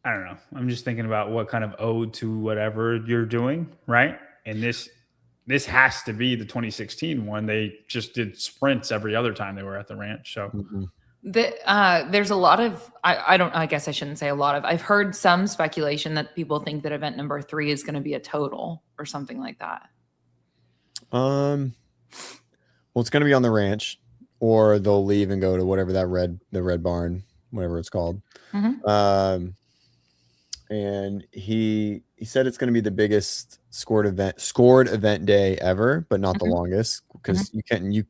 know. I'm just thinking about what kind of ode to whatever you're doing, right? And this has to be the 2016 one. They just did sprints every other time they were at the ranch. So there's a lot of I guess I shouldn't say a lot of. I've heard some speculation that people think that event number 3 is going to be a total or something like that. Well, it's going to be on the ranch, or they'll leave and go to whatever the red barn, whatever it's called. And he said it's going to be the biggest scored event day ever, but not the longest, because you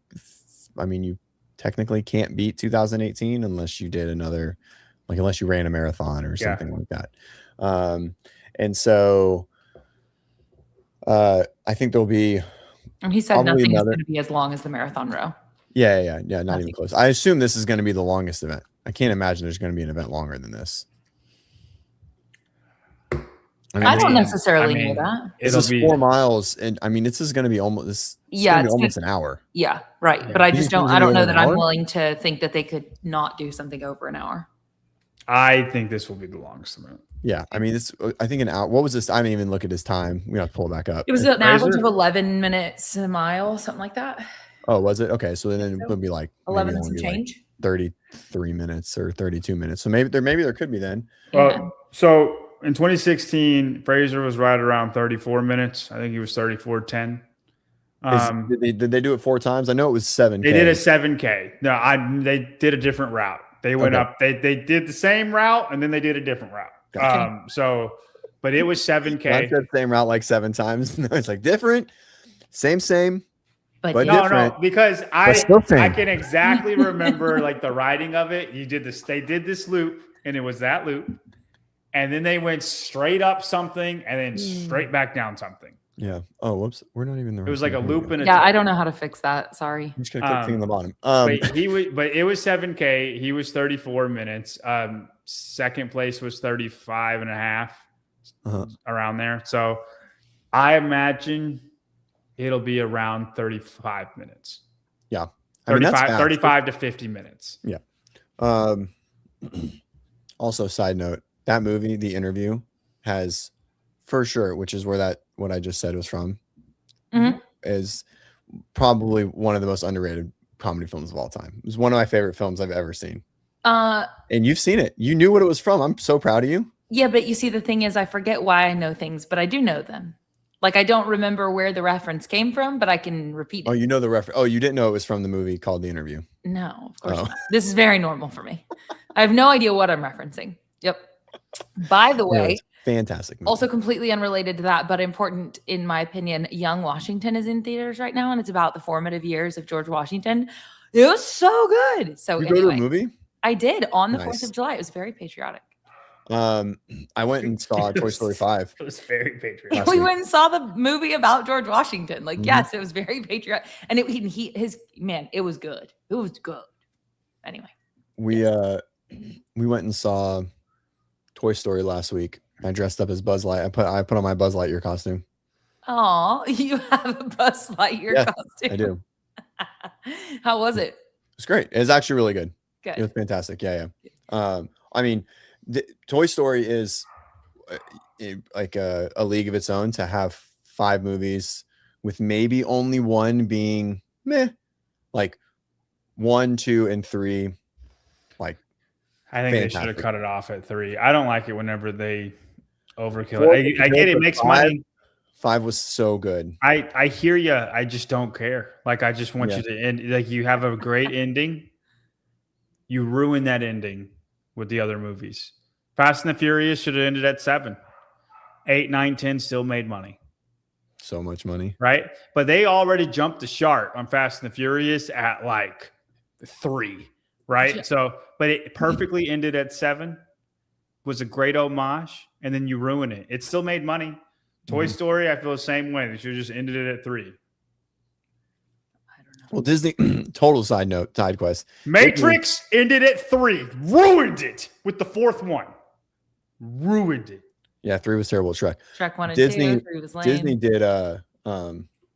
technically can't beat 2018 unless you did another, like unless you ran a marathon or something like that. And so I think there'll be. And he said nothing is going to be as long as the marathon row. Yeah, not even close. I assume this is going to be the longest event. I can't imagine there's going to be an event longer than this. I don't necessarily know that. This is 4 miles, and I mean, this is going to be almost an hour. Yeah, right. Yeah. But I don't know that I'm willing to think that they could not do something over an hour. I think this will be the longest event. Yeah, I mean, I think an hour. What was this? I didn't even look at his time. We have to pull it back up. It was an average of 11 minutes a mile, something like that. Oh, was it? Okay, so then it would be like 11 and some change. Like 33 minutes or 32 minutes. So maybe there could be then. So in 2016, Fraser was right around 34 minutes. I think he was 34:10. Did they do it 4 times? I know it was 7K. They did a 7K. No, they did a different route. They went up. They did the same route and then they did a different route. Gotcha. But it was 7K. I said same route like 7 times. No, it's like different, same. But no, different, because I can exactly remember like the writing of it. They did this loop, and it was that loop, and then they went straight up something, and then straight back down something. Yeah. Oh, whoops. We're not even there. It was like a loop and a Yeah, tape. I don't know how to fix that. Sorry. I'm just gonna click thing on the bottom. But it was 7K. He was 34 minutes. Second place was 35 and a half, around there. So I imagine it'll be around 35 minutes. Yeah. 35 to 50 minutes. Yeah. Also, side note, that movie, The Interview, has for sure, which is where what I just said was from, is probably one of the most underrated comedy films of all time. It's one of my favorite films I've ever seen. And you've seen it. You knew what it was from. I'm so proud of you. Yeah, but you see, the thing is, I forget why I know things, but I do know them. Like, I don't remember where the reference came from, but I can repeat it. Oh, you know the reference. Oh, you didn't know it was from the movie called The Interview. No, of course not. This is very normal for me. I have no idea what I'm referencing. Yep. By the way, fantastic movie. Also completely unrelated to that, but important in my opinion, Young Washington is in theaters right now, and it's about the formative years of George Washington. It was so good. So you go to a movie? I did on the 4th of July. It was very patriotic. I went and saw Toy Story 5. It was very patriotic. We went and saw the movie about George Washington. Like, yes, it was very patriotic. And it was good. It was good. Anyway. We went and saw Toy Story last week. I dressed up as Buzz Light. I put on my Buzz Lightyear costume. Oh, you have a Buzz Lightyear costume. I do. How was it? It's great. It was actually really good. Good. It was fantastic. Yeah. I mean, Toy Story is like a league of its own to have 5 movies with maybe only one being meh, like 1, 2, and 3. Like, I think they should have cut it off at 3. I don't like it whenever they overkill it. I get it makes money. 5 was so good. I hear you. I just don't care. Like, I just want you to end. Like, you have a great ending. You ruin that ending with the other movies. Fast and the Furious should have ended at 7. 8, 9, 10 still made money. So much money. Right? But they already jumped the shark on Fast and the Furious at like 3. Right? Yeah. So, but it perfectly ended at 7. Was a great homage, and then you ruin it. It still made money. Toy Story, I feel the same way. They should have just ended it at 3. Well, Disney, total side quest. Matrix ended at 3. Ruined it with the 4th one. Ruined it. Yeah, 3 was terrible. Shrek 1 and Disney, 2, 3 was lame. Disney did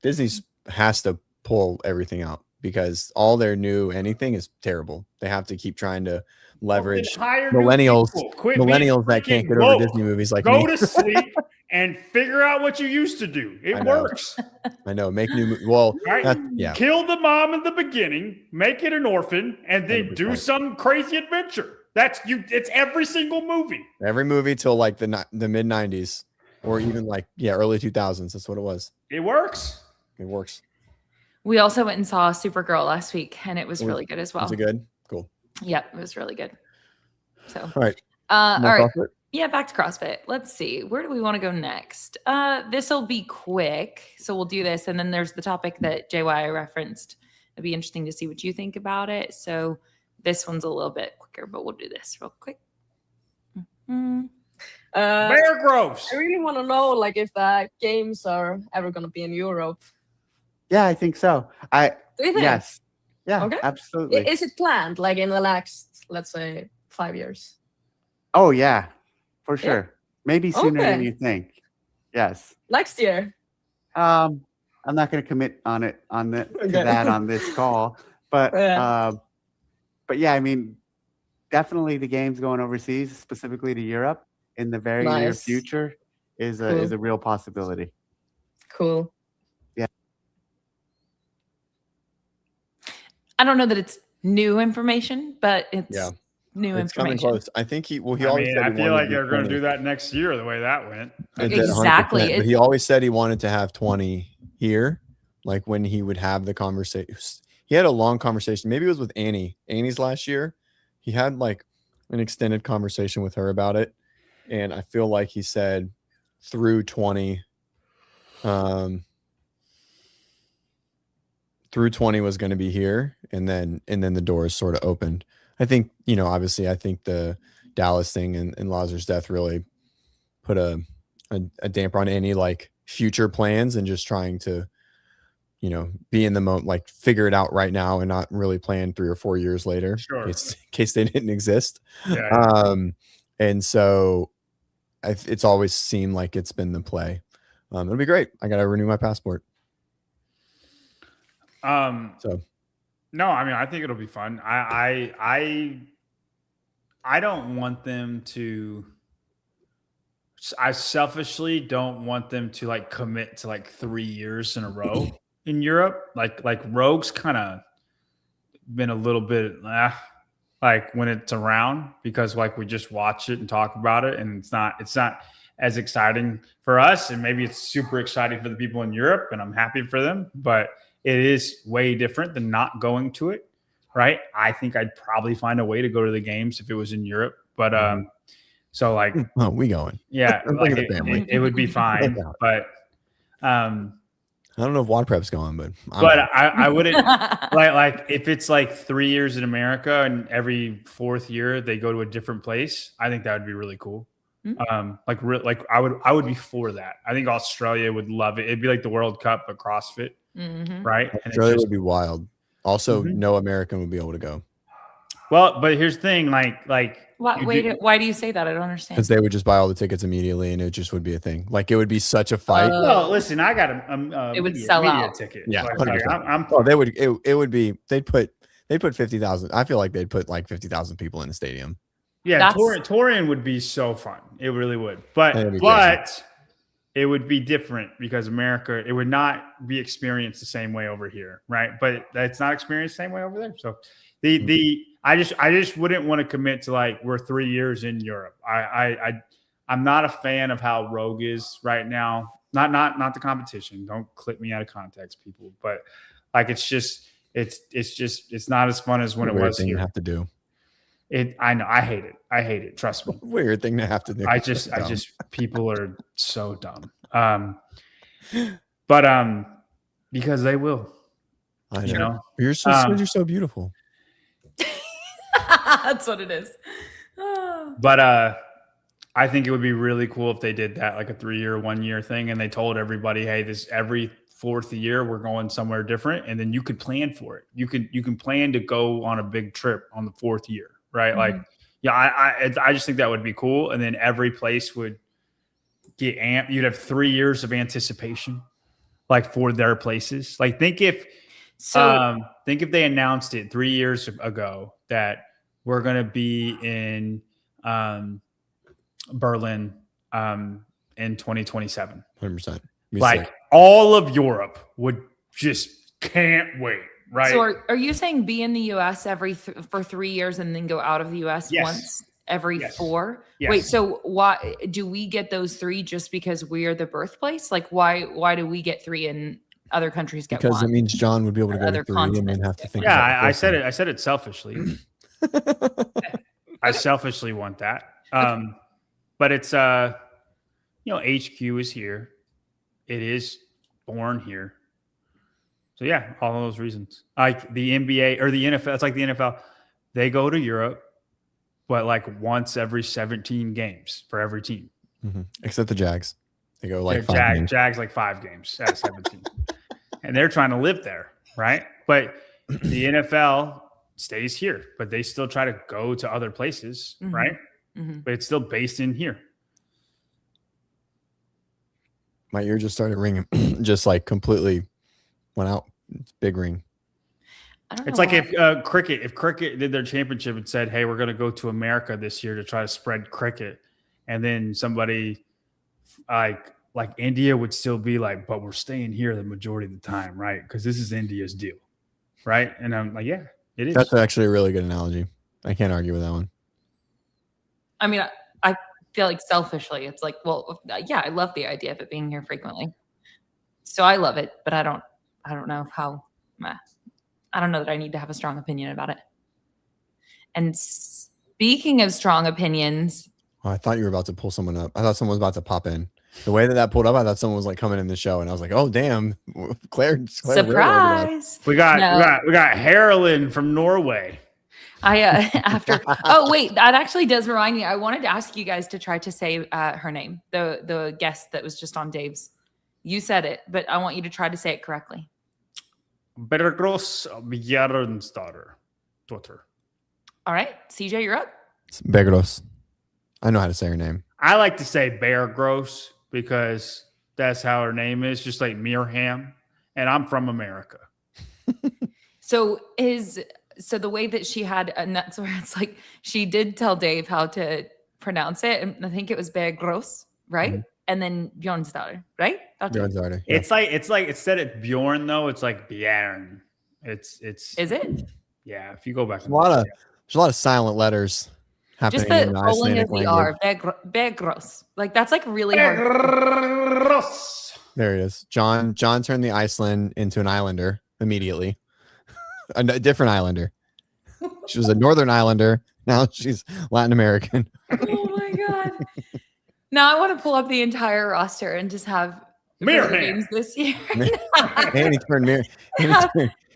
Disney has to pull everything out because all their new anything is terrible. They have to keep trying to leverage millennials that can't get over Disney movies like go me. to sleep and figure out what you used to do. It works. I know. Make new. Well, right? Kill the mom in the beginning, make it an orphan, and then 100%. Do some crazy adventure. That's you. It's every single movie. Every movie till like the mid 90s, or even like early 2000s. That's what it was. It works. It works. We also went and saw Supergirl last week, and it was really good as well. Was it good? Cool. Yep, it was really good. So all right. All right. CrossFit? Yeah, back to CrossFit. Let's see. Where do we want to go next? This will be quick. So we'll do this. And then there's the topic that JY referenced. It'd be interesting to see what you think about it. So this one's a little bit quicker, but we'll do this real quick. Bear Groves. I really want to know, like, if the games are ever going to be in Europe. Yeah, I think so. Do you think? Yes. Yeah, okay. Absolutely. Is it planned, like, in the next, let's say, 5 years? Oh, yeah, for sure. Yeah. Maybe sooner than you think. Yes. Next year. I'm not going to commit to that on this call, but yeah, I mean, definitely the games going overseas, specifically to Europe, in the very near future, is a real possibility. Cool. Yeah. I don't know that it's new information, but it's new it's information. Coming close. I think he always said I feel like they're going to 20. do that next year the way that went. Exactly. But he always said he wanted to have 20 here, like when he would have the conversation. He had a long conversation. Maybe it was with Annie's last year. He had like an extended conversation with her about it. And I feel like he said through 20, through 20 was going to be here. And then the doors sort of opened. I think, obviously I think the Dallas thing and Lazar's death really put a damper on Annie. Like future plans and just trying to, be in the moment, like figure it out right now and not really plan 3 or 4 years later in case they didn't exist. Yeah. And so it's always seemed like it's been the play. It'll be great. I got to renew my passport. So no, I mean, I think it'll be fun. I don't want them to. I selfishly don't want them to like commit to like 3 years in a row in Europe. Like Rogue's kind of been a little bit like when it's around, because like we just watch it and talk about it, and it's not as exciting for us, and maybe it's super exciting for the people in Europe, and I'm happy for them, but it is way different than not going to it, right? I think I'd probably find a way to go to the games if it was in Europe, but so like, oh, we going? Yeah, like it would be fine, but I don't know if WODprep's going, but I wouldn't like if it's like 3 years in America and every 4th year they go to a different place. I think that would be really cool. Like I would be for that. I think Australia would love it. It'd be like the World Cup of CrossFit, right? Australia would be wild. Also, no American would be able to go. Well, but here's the thing, like why do you say that? I don't understand. Because they would just buy all the tickets immediately, and it just would be a thing. Like it would be such a fight. No, listen, I got a it would sell out ticket. Yeah, they would. It would be. They'd put 50,000. I feel like they'd put like 50,000 people in the stadium. Yeah, Torian would be so fun. It really would. But it would be different because America, it would not be experienced the same way over here, right? But it's not experienced the same way over there. So I just wouldn't want to commit to like we're 3 years in Europe. I'm not a fan of how Rogue is right now. Not the competition. Don't clip me out of context, people. But like it's not as fun as when it was thing here. You have to do. I know. I hate it. Trust me. Weird thing to have to do. I just people are so dumb. But because they will. I know. You're so beautiful. That's what it is. But I think it would be really cool if they did that, like a 3-year, 1 year thing, and they told everybody, hey, this every 4th year we're going somewhere different, and then you could plan for it. You can plan to go on a big trip on the 4th year, right? Like, yeah, I just think that would be cool, and then every place would get amped. You'd have 3 years of anticipation, like for their places. Like think if they announced it 3 years ago that we're going to be in Berlin in 2027. 100%. Like all of Europe would just can't wait, right? So are you saying be in the U.S. for 3 years and then go out of the U.S. once every 4? Yes. Wait, so why do we get those 3 just because we're the birthplace? Like why do we get 3 and other countries get because 1? it means John would be able to go to 3 and then have to think. Yeah, I said it selfishly. I selfishly want that. But it's HQ is here. It is born here. So yeah, all of those reasons. Like the NBA or the NFL, it's like the NFL. They go to Europe, but like once every 17 games for every team. Except the Jags. They go like 5 games. Jags like 5 games out of 17. And they're trying to live there, right? But the NFL stays here, but they still try to go to other places, right? But it's still based in here. My ear just started ringing, just like completely went out. It's big ring. It's like if cricket did their championship and said, hey, we're going to go to America this year to try to spread cricket. And then somebody like India would still be like, but we're staying here the majority of the time, right? Because this is India's deal, right? And I'm like, yeah, it is. That's actually a really good analogy. I can't argue with that one. I mean, I feel like selfishly, it's like, well, yeah, I love the idea of it being here frequently. So I love it, but I don't know how. I don't know that I need to have a strong opinion about it. And speaking of strong opinions. Oh, I thought you were about to pull someone up. I thought someone was about to pop in. The way that pulled up, I thought someone was like coming in the show, and I was like, "Oh, damn, Claire surprise!" We got Haralyn from Norway. Oh wait, that actually does remind me. I wanted to ask you guys to try to say her name, the guest that was just on Dave's You said it, but I want you to try to say it correctly. Bergros Bjarne's daughter. All right, CJ, you're up. It's Begros. I know how to say her name. I like to say Bear Gross because that's how her name is, just like Mirham. And I'm from America. So the way that she had, and that's where it's like she did tell Dave how to pronounce it, and I think it was Bergros, right? Mm-hmm. And then Bjorn's daughter, right? Bjorn's daughter. Yeah. It's like instead of Bjorn though, it's like Bjorn. It's Is it? yeah. If you go back, There's a lot of silent letters happening Just the in the rolling of Icelandic the language. R, Bergros. Like that's like really hard. There it is. John turned the Iceland into an islander immediately. A different islander. She was a Northern Islander. Now she's Latin American. Oh my god! Now I want to pull up the entire roster and just have Mirror games this year. And he turned Mir.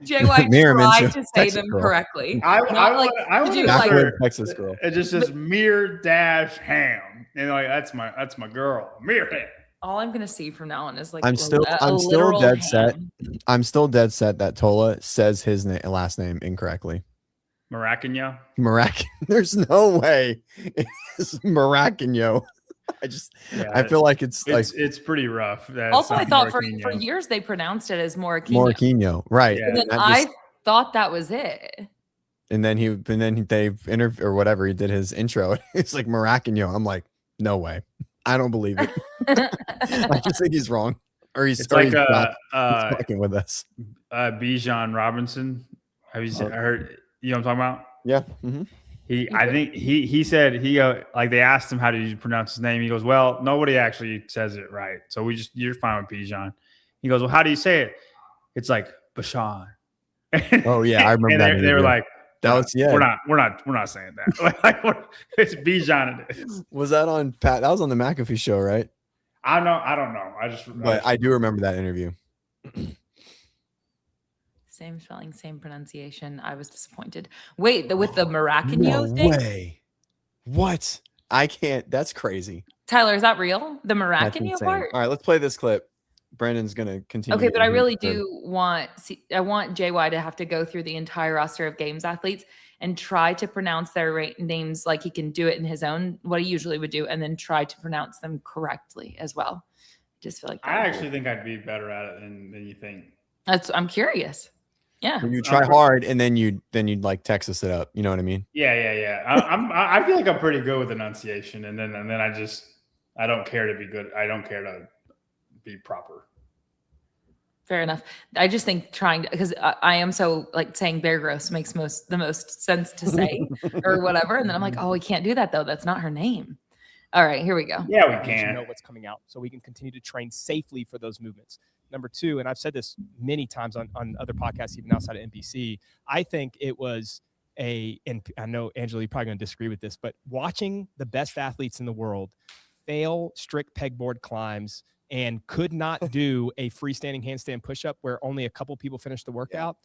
JY Miriam tried into to say Texas them girl. correctly. I like, want do to like- Backward Texas girl. It just says Mir dash Ham, and like that's my girl, Mir Ham. All I'm gonna see from now on is like I'm still literal dead set. ham. I'm still dead set that Tola says his last name incorrectly. Maracanã. There's no way it's Maracanã. I feel like it's pretty rough. Also, I thought for years they pronounced it as Moraquinho. Moraquinho, right? Yeah. And then I thought that was it. And then they interviewed or whatever, he did his intro. It's like Maracanã. I'm like, no way. I don't believe it. I just think he's wrong. Or he's fucking with us. Bijan Robinson. Have you heard? You know what I'm talking about? Yeah. Mm-hmm. I think he said like they asked him how did you pronounce his name. He goes, well, nobody actually says it right, so you're fine with Bijan. He goes, well, how do you say it? It's like Bashan. Oh yeah, I remember that. They were like, that was we're not saying that. like it's Bijan. It is. Was that on Pat? That was on the McAfee show, right? I don't know. But I do remember that interview. Same spelling, same pronunciation. I was disappointed. Wait, with the Maracanã No thing? way. What? I can't. That's crazy. Tyler, is that real? The That's Maracanã insane. part? All right, let's play this clip. Brandon's gonna continue. Okay, but I really do want JY to have to go through the entire roster of games athletes and try to pronounce their names like he can do it in his own, what he usually would do, and then try to pronounce them correctly as well. Just feel like I actually think I'd be better at it than you think. I'm curious. Yeah. You try hard and then you'd like Texas it up. You know what I mean? Yeah. I feel like I'm pretty good with enunciation, and then I don't care to be good. I don't care to be proper. Fair enough. I just think because I am so like saying Bear Gross makes the most sense to say or whatever. And then I'm like, oh, we can't do that though. That's not her name. All right, here we go. Yeah, we We should can. know what's coming out so we can continue to train safely for those movements. Number two, and I've said this many times on other podcasts, even outside of NBC, I think it was and I know, Angela, you're probably going to disagree with this, but watching the best athletes in the world fail strict pegboard climbs and could not do a freestanding handstand push-up where only a couple people finished the workout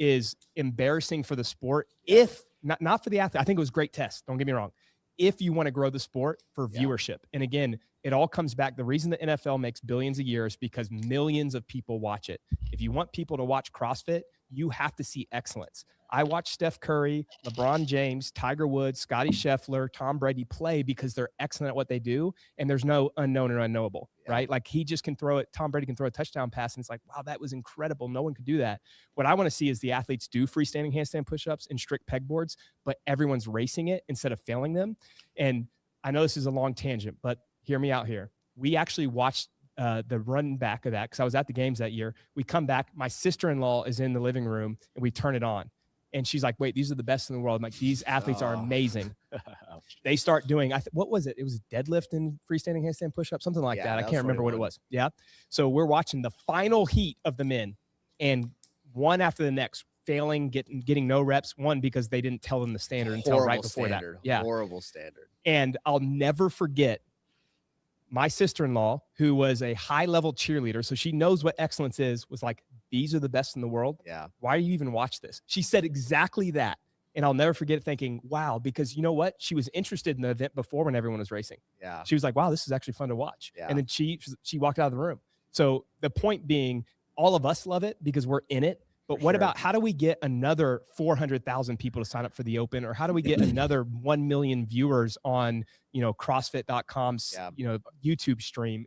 is embarrassing for the sport. If not for the athlete, I think it was a great test. Don't get me wrong. If you want to grow the sport for viewership. And again, it all comes back. The reason the NFL makes billions a year is because millions of people watch it. If you want people to watch CrossFit, you have to see excellence. I watch Steph Curry, LeBron James, Tiger Woods, Scotty Scheffler, Tom Brady play because they're excellent at what they do. And there's no unknown or unknowable, right? Like he just can throw it. Tom Brady can throw a touchdown pass. And it's like, wow, that was incredible. No one could do that. What I want to see is the athletes do freestanding handstand push-ups and strict pegboards, but everyone's racing it instead of failing them. And I know this is a long tangent, but hear me out here. We actually watched the run back of that because I was at the games that year. We come back. My sister-in-law is in the living room and we turn it on. And she's like, wait, these are the best in the world. I'm like, these athletes are amazing. They start doing, what was it? It was deadlift and freestanding handstand push-up, something like that. I can't remember what it was. Yeah. So we're watching the final heat of the men and one after the next failing, getting no reps. One, because they didn't tell them the standard until right before that. Yeah. Horrible standard. And I'll never forget my sister-in-law, who was a high-level cheerleader, so she knows what excellence is, was like, these are the best in the world. Yeah. Why do you even watch this? She said exactly that. And I'll never forget thinking, wow, because you know what? She was interested in the event before when everyone was racing. Yeah. She was like, wow, this is actually fun to watch. Yeah. And then she walked out of the room. So the point being, all of us love it because we're in it. But what about how do we get another 400,000 people to sign up for the Open, or how do we get another 1 million viewers on, CrossFit.com's, YouTube stream?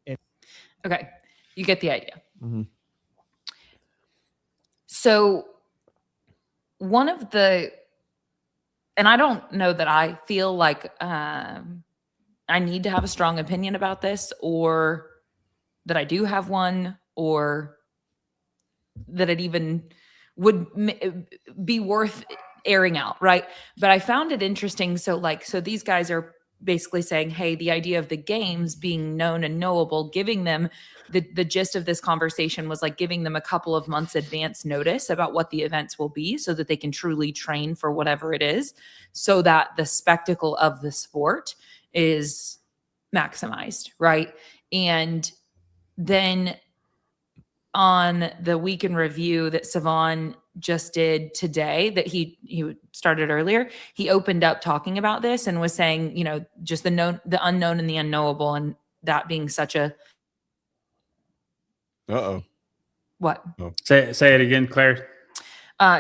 Okay. You get the idea. Mm-hmm. So one of the, and I don't know that I feel like I need to have a strong opinion about this, or that I do have one, or that it even would be worth airing out, right? But I found it interesting. So these guys are basically saying, hey, the idea of the games being known and knowable, giving them the gist of this conversation was like giving them a couple of months advance notice about what the events will be so that they can truly train for whatever it is, so that the spectacle of the sport is maximized, right? And then on the week in review that Savon just did today, that he started earlier, he opened up talking about this and was saying, just the unknown and the unknowable, and that being such a what? Oh. Say it again, Claire.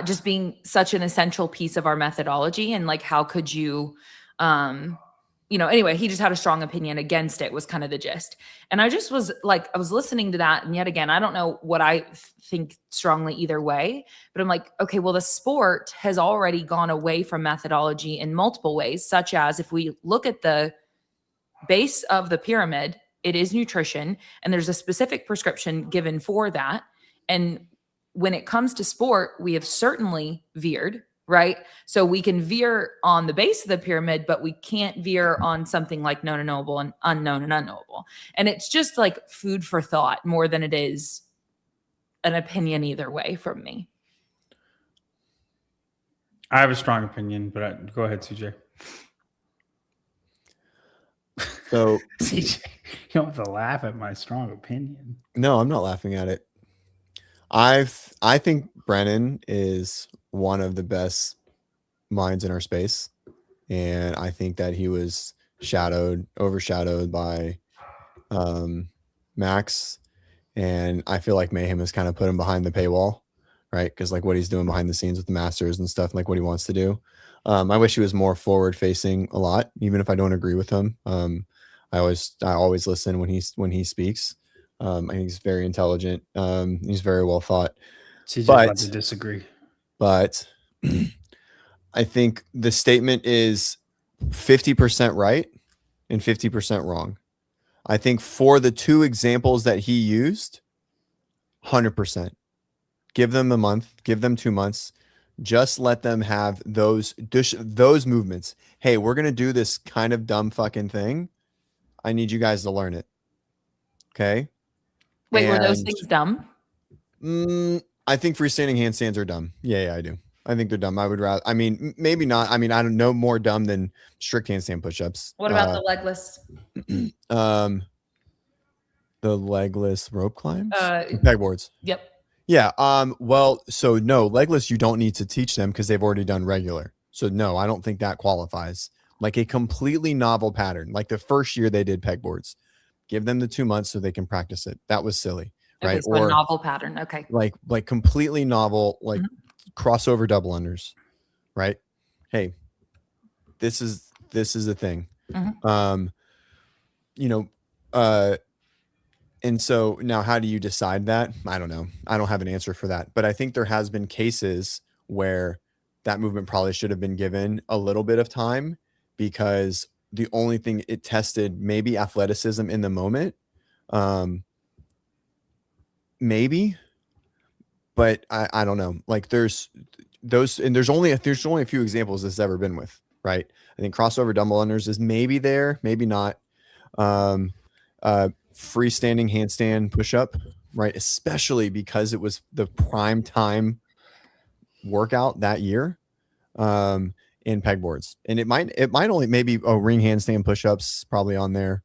Just being such an essential piece of our methodology, and like, how could you, anyway, he just had a strong opinion against it, was kind of the gist. And I just was like, I was listening to that. And yet again, I don't know what I think strongly either way, but I'm like, okay, well, the sport has already gone away from methodology in multiple ways, such as if we look at the base of the pyramid, it is nutrition, and there's a specific prescription given for that. And when it comes to sport, we have certainly veered, right? So we can veer on the base of the pyramid, but we can't veer on something like known and knowable and unknown and unknowable. And it's just like food for thought more than it is an opinion either way from me. I have a strong opinion, but go ahead, CJ. So CJ, you don't have to laugh at my strong opinion. No, I'm not laughing at it. I think Brennan is one of the best minds in our space, and I think that he was overshadowed by Max, and I feel like Mayhem has kind of put him behind the paywall, right? Because like what he's doing behind the scenes with the Masters and stuff, like what he wants to do. I wish he was more forward facing a lot, even if I don't agree with him. I always listen when he speaks. I think he's very intelligent. He's very well thought. CJ's about to disagree. But I think the statement is 50% right and 50% wrong. I think for the two examples that he used, 100%. Give them a month, give them 2 months. Just let them have those movements. Hey, we're going to do this kind of dumb fucking thing. I need you guys to learn it. Okay? Wait, were those things dumb? I think freestanding handstands are dumb. Yeah, I do. I think they're dumb. I would rather, maybe not. I don't know more dumb than strict handstand push-ups. What about the legless? The legless rope climbs? Pegboards. Yep. Yeah. Well, so no, legless, you don't need to teach them because they've already done regular. So no, I don't think that qualifies. Like a completely novel pattern. Like the first year they did pegboards. Give them the 2 months so they can practice it. That was silly. Okay, right? So a novel pattern. Okay. Like completely novel, like crossover double unders, right? Hey, this is a thing. And so now how do you decide that? I don't know. I don't have an answer for that. But I think there has been cases where that movement probably should have been given a little bit of time, because the only thing it tested, maybe athleticism in the moment. Maybe, but I don't know. Like there's those, and there's only a few examples this has ever been with, right? I think crossover double unders is maybe there, maybe not. Freestanding handstand push-up, right? Especially because it was the prime time workout that year, in pegboards. And it might only maybe ring handstand push-ups probably on there.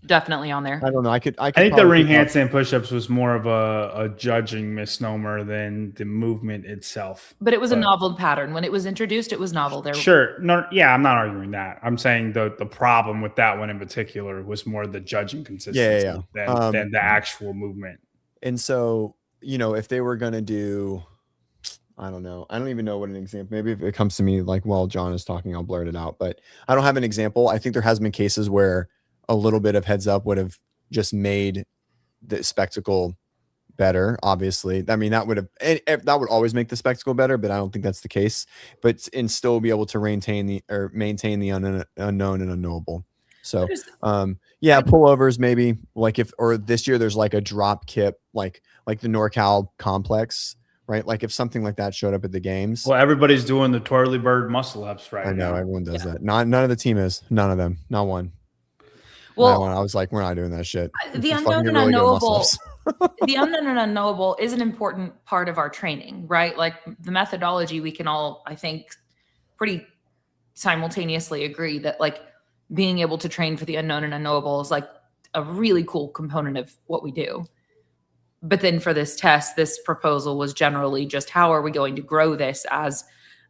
definitely on there. I don't know. I think the probably ring pick out- handstand push-ups was more of a judging misnomer than the movement itself. But it was a novel pattern. When it was introduced, it was novel. Sure. No, yeah, I'm not arguing that. I'm saying the problem with that one in particular was more the judging consistency than the actual movement. And so, you know, if they were going to do, I don't know. I don't even know what an example. Maybe if it comes to me like while John is talking, I'll blurt it out. But I don't have an example. I think there has been cases where a little bit of heads up would have just made the spectacle better. Obviously, I mean that would always make the spectacle better, but I don't think that's the case. But and still be able to maintain the unknown and unknowable. So pullovers maybe like or this year there's like a drop kip like the NorCal complex, right? Like if something like that showed up at the games. Well, everybody's doing the twirly bird muscle ups right now. I know everyone does that. None of the team is. None of them. Not one. Well, I was like, we're not doing that shit. The unknown and unknowable. The unknown and unknowable is an important part of our training, right? Like the methodology, we can all, I think, pretty simultaneously agree that like being able to train for the unknown and unknowable is like a really cool component of what we do. But then for this test, this proposal was generally just how are we going to grow this as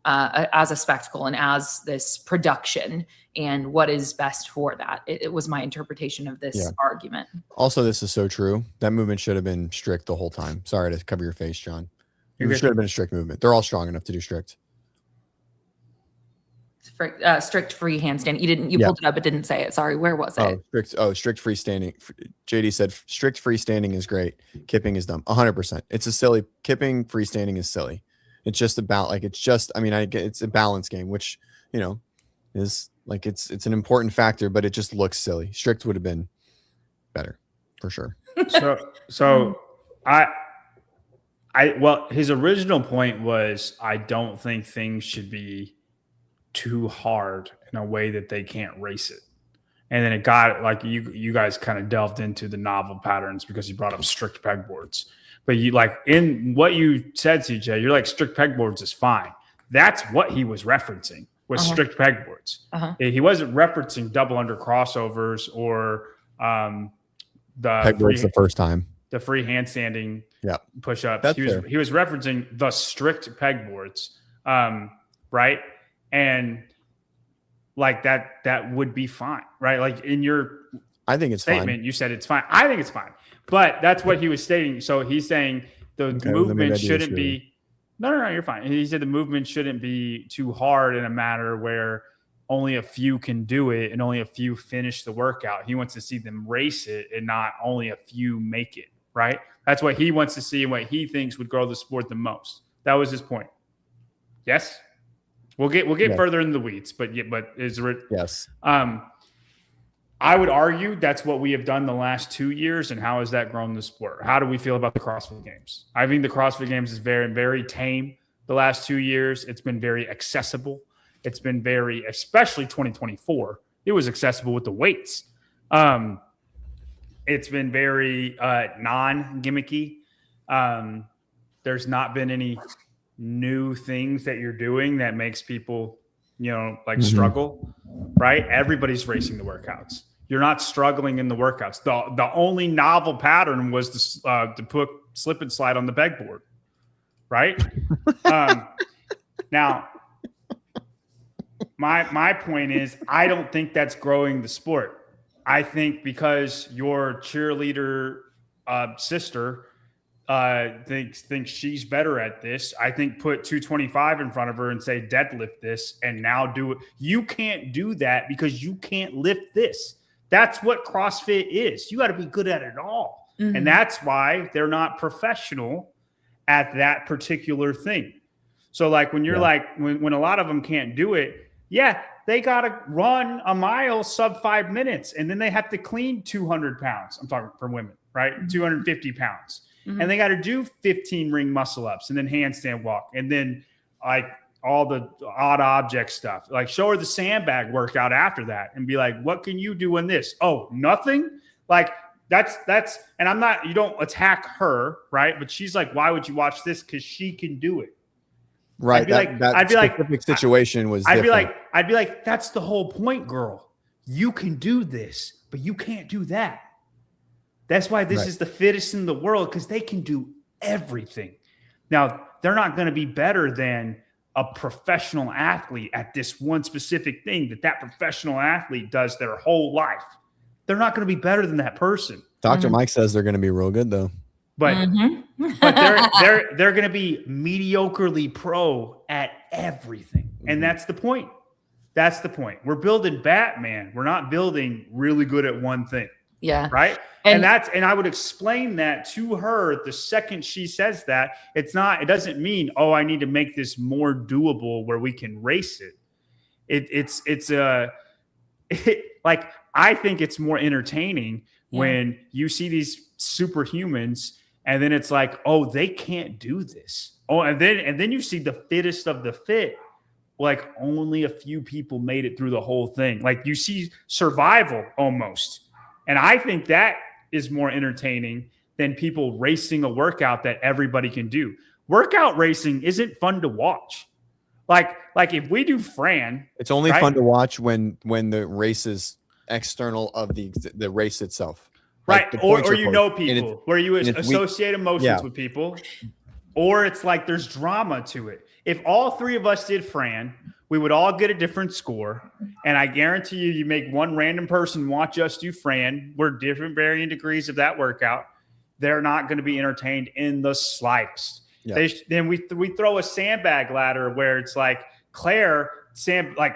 a spectacle and as this production, and what is best for that. It was my interpretation of this argument. Also, this is so true. That movement should have been strict the whole time. Sorry to cover your face, John. It should have been a strict movement. They're all strong enough to do strict. Strict free handstand. You pulled it up, but didn't say it. Sorry, where was it? Strict freestanding. JD said strict freestanding is great. Kipping is dumb. 100%. It's a silly kipping. Freestanding is silly. It's just about like it's a balance game, which is like it's an important factor, but it just looks silly. Strict would have been better for sure. So his original point was I don't think things should be too hard in a way that they can't race it. And then it got like you guys kind of delved into the novel patterns because you brought up strict pegboards. But you like in what you said, CJ, you're like strict pegboards is fine. That's what he was referencing was strict pegboards. He wasn't referencing double under crossovers or the pegboards the first time. The free handstanding push-ups. That's he was referencing the strict pegboards. Right. And like that would be fine, right? Like in your I think it's statement, fine. You said it's fine. I think it's fine. But that's what he was stating. So he's saying the movement shouldn't be no, you're fine. He said the movement shouldn't be too hard in a matter where only a few can do it and only a few finish the workout. He wants to see them race it and not only a few make it, right? That's what he wants to see and what he thinks would grow the sport the most. That was his point. Yes? We'll get further in the weeds, but is it yes. I would argue that's what we have done the last 2 years, and how has that grown the sport? How do we feel about the CrossFit Games? I think the CrossFit Games is very, very tame the last 2 years. It's been very accessible. It's been very, especially 2024, it was accessible with the weights. It's been very non-gimmicky. There's not been any new things that you're doing that makes people, struggle, right? Everybody's racing the workouts. You're not struggling in the workouts. The only novel pattern was to put slip and slide on the pegboard, right? Now, my point is, I don't think that's growing the sport. I think because your cheerleader sister thinks she's better at this. I think put 225 in front of her and say deadlift this and now do it. You can't do that because you can't lift this. That's what CrossFit is. You got to be good at it all. Mm-hmm. And that's why they're not professional at that particular thing. So like when you're when a lot of them can't do it, they got to run a mile sub 5 minutes and then they have to clean 200 pounds. I'm talking for women, right? Mm-hmm. 250 pounds. Mm-hmm. And they got to do 15 ring muscle ups and then handstand walk. And then like all the odd object stuff, like show her the sandbag workout after that and be like, what can you do in this? Oh, nothing. Like that's, and I'm not, you don't attack her. Right. But she's like, why would you watch this? Cause she can do it. Right. That specific situation was, I'd be like, that's the whole point, girl. you can do this, but you can't do that. That's why this is the fittest in the world, because they can do everything. Now, they're not going to be better than a professional athlete at this one specific thing that professional athlete does their whole life. They're not going to be better than that person. Dr. Mike says they're going to be real good though. But they're going to be mediocrely pro at everything. And that's the point. That's the point. We're building Batman. We're not building really good at one thing. Yeah. Right. And I would explain that to her the second she says that. It doesn't mean, oh, I need to make this more doable where we can race it. Like, I think it's more entertaining when you see these superhumans and then it's like, oh, they can't do this. Oh, and then you see the fittest of the fit. Like, only a few people made it through the whole thing. Like, you see survival almost. And I think that is more entertaining than people racing a workout that everybody can do. Workout racing isn't fun to watch. Like if we do Fran, it's only fun to watch when the race is external of the race itself. Right. Like or you know people where you associate emotions with people, or it's like there's drama to it. If all three of us did Fran, we would all get a different score. And I guarantee you make one random person watch us do Fran. We're different varying degrees of that workout. They're not going to be entertained in the slightest. Yeah. Then we throw a sandbag ladder where it's like Claire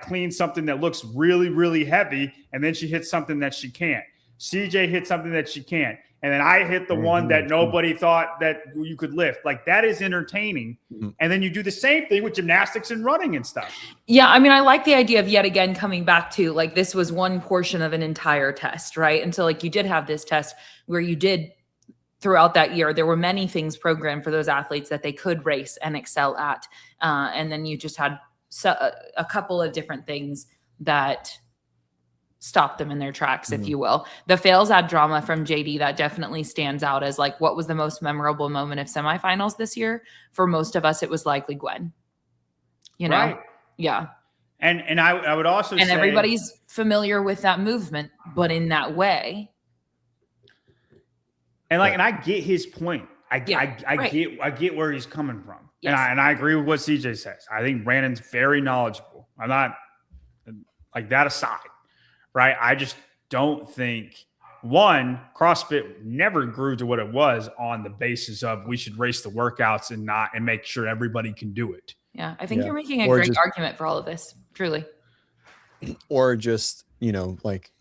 cleans something that looks really, really heavy, and then she hits something that she can't. CJ hit something that she can't. And then I hit the one that nobody thought that you could lift. Like, that is entertaining. Mm-hmm. And then you do the same thing with gymnastics and running and stuff. Yeah. I mean, I like the idea of yet again coming back to, like, this was one portion of an entire test, right? And so, like, you did have this test where you did throughout that year, there were many things programmed for those athletes that they could race and excel at. And then you just had a couple of different things that stop them in their tracks, if you will. The fails add drama from JD. That definitely stands out as, like, what was the most memorable moment of semifinals this year? For most of us, it was likely Gwen, you know? Right. Yeah. And I would also say, everybody's familiar with that movement, but in that way. And and I get his point. I get where he's coming from. Yes. And I agree with what CJ says. I think Brandon's very knowledgeable. I'm not, like, that aside. Right. I just don't think, one, CrossFit never grew to what it was on the basis of we should race the workouts and make sure everybody can do it. Yeah. I think you're making a great argument for all of this. Truly. Or just, like,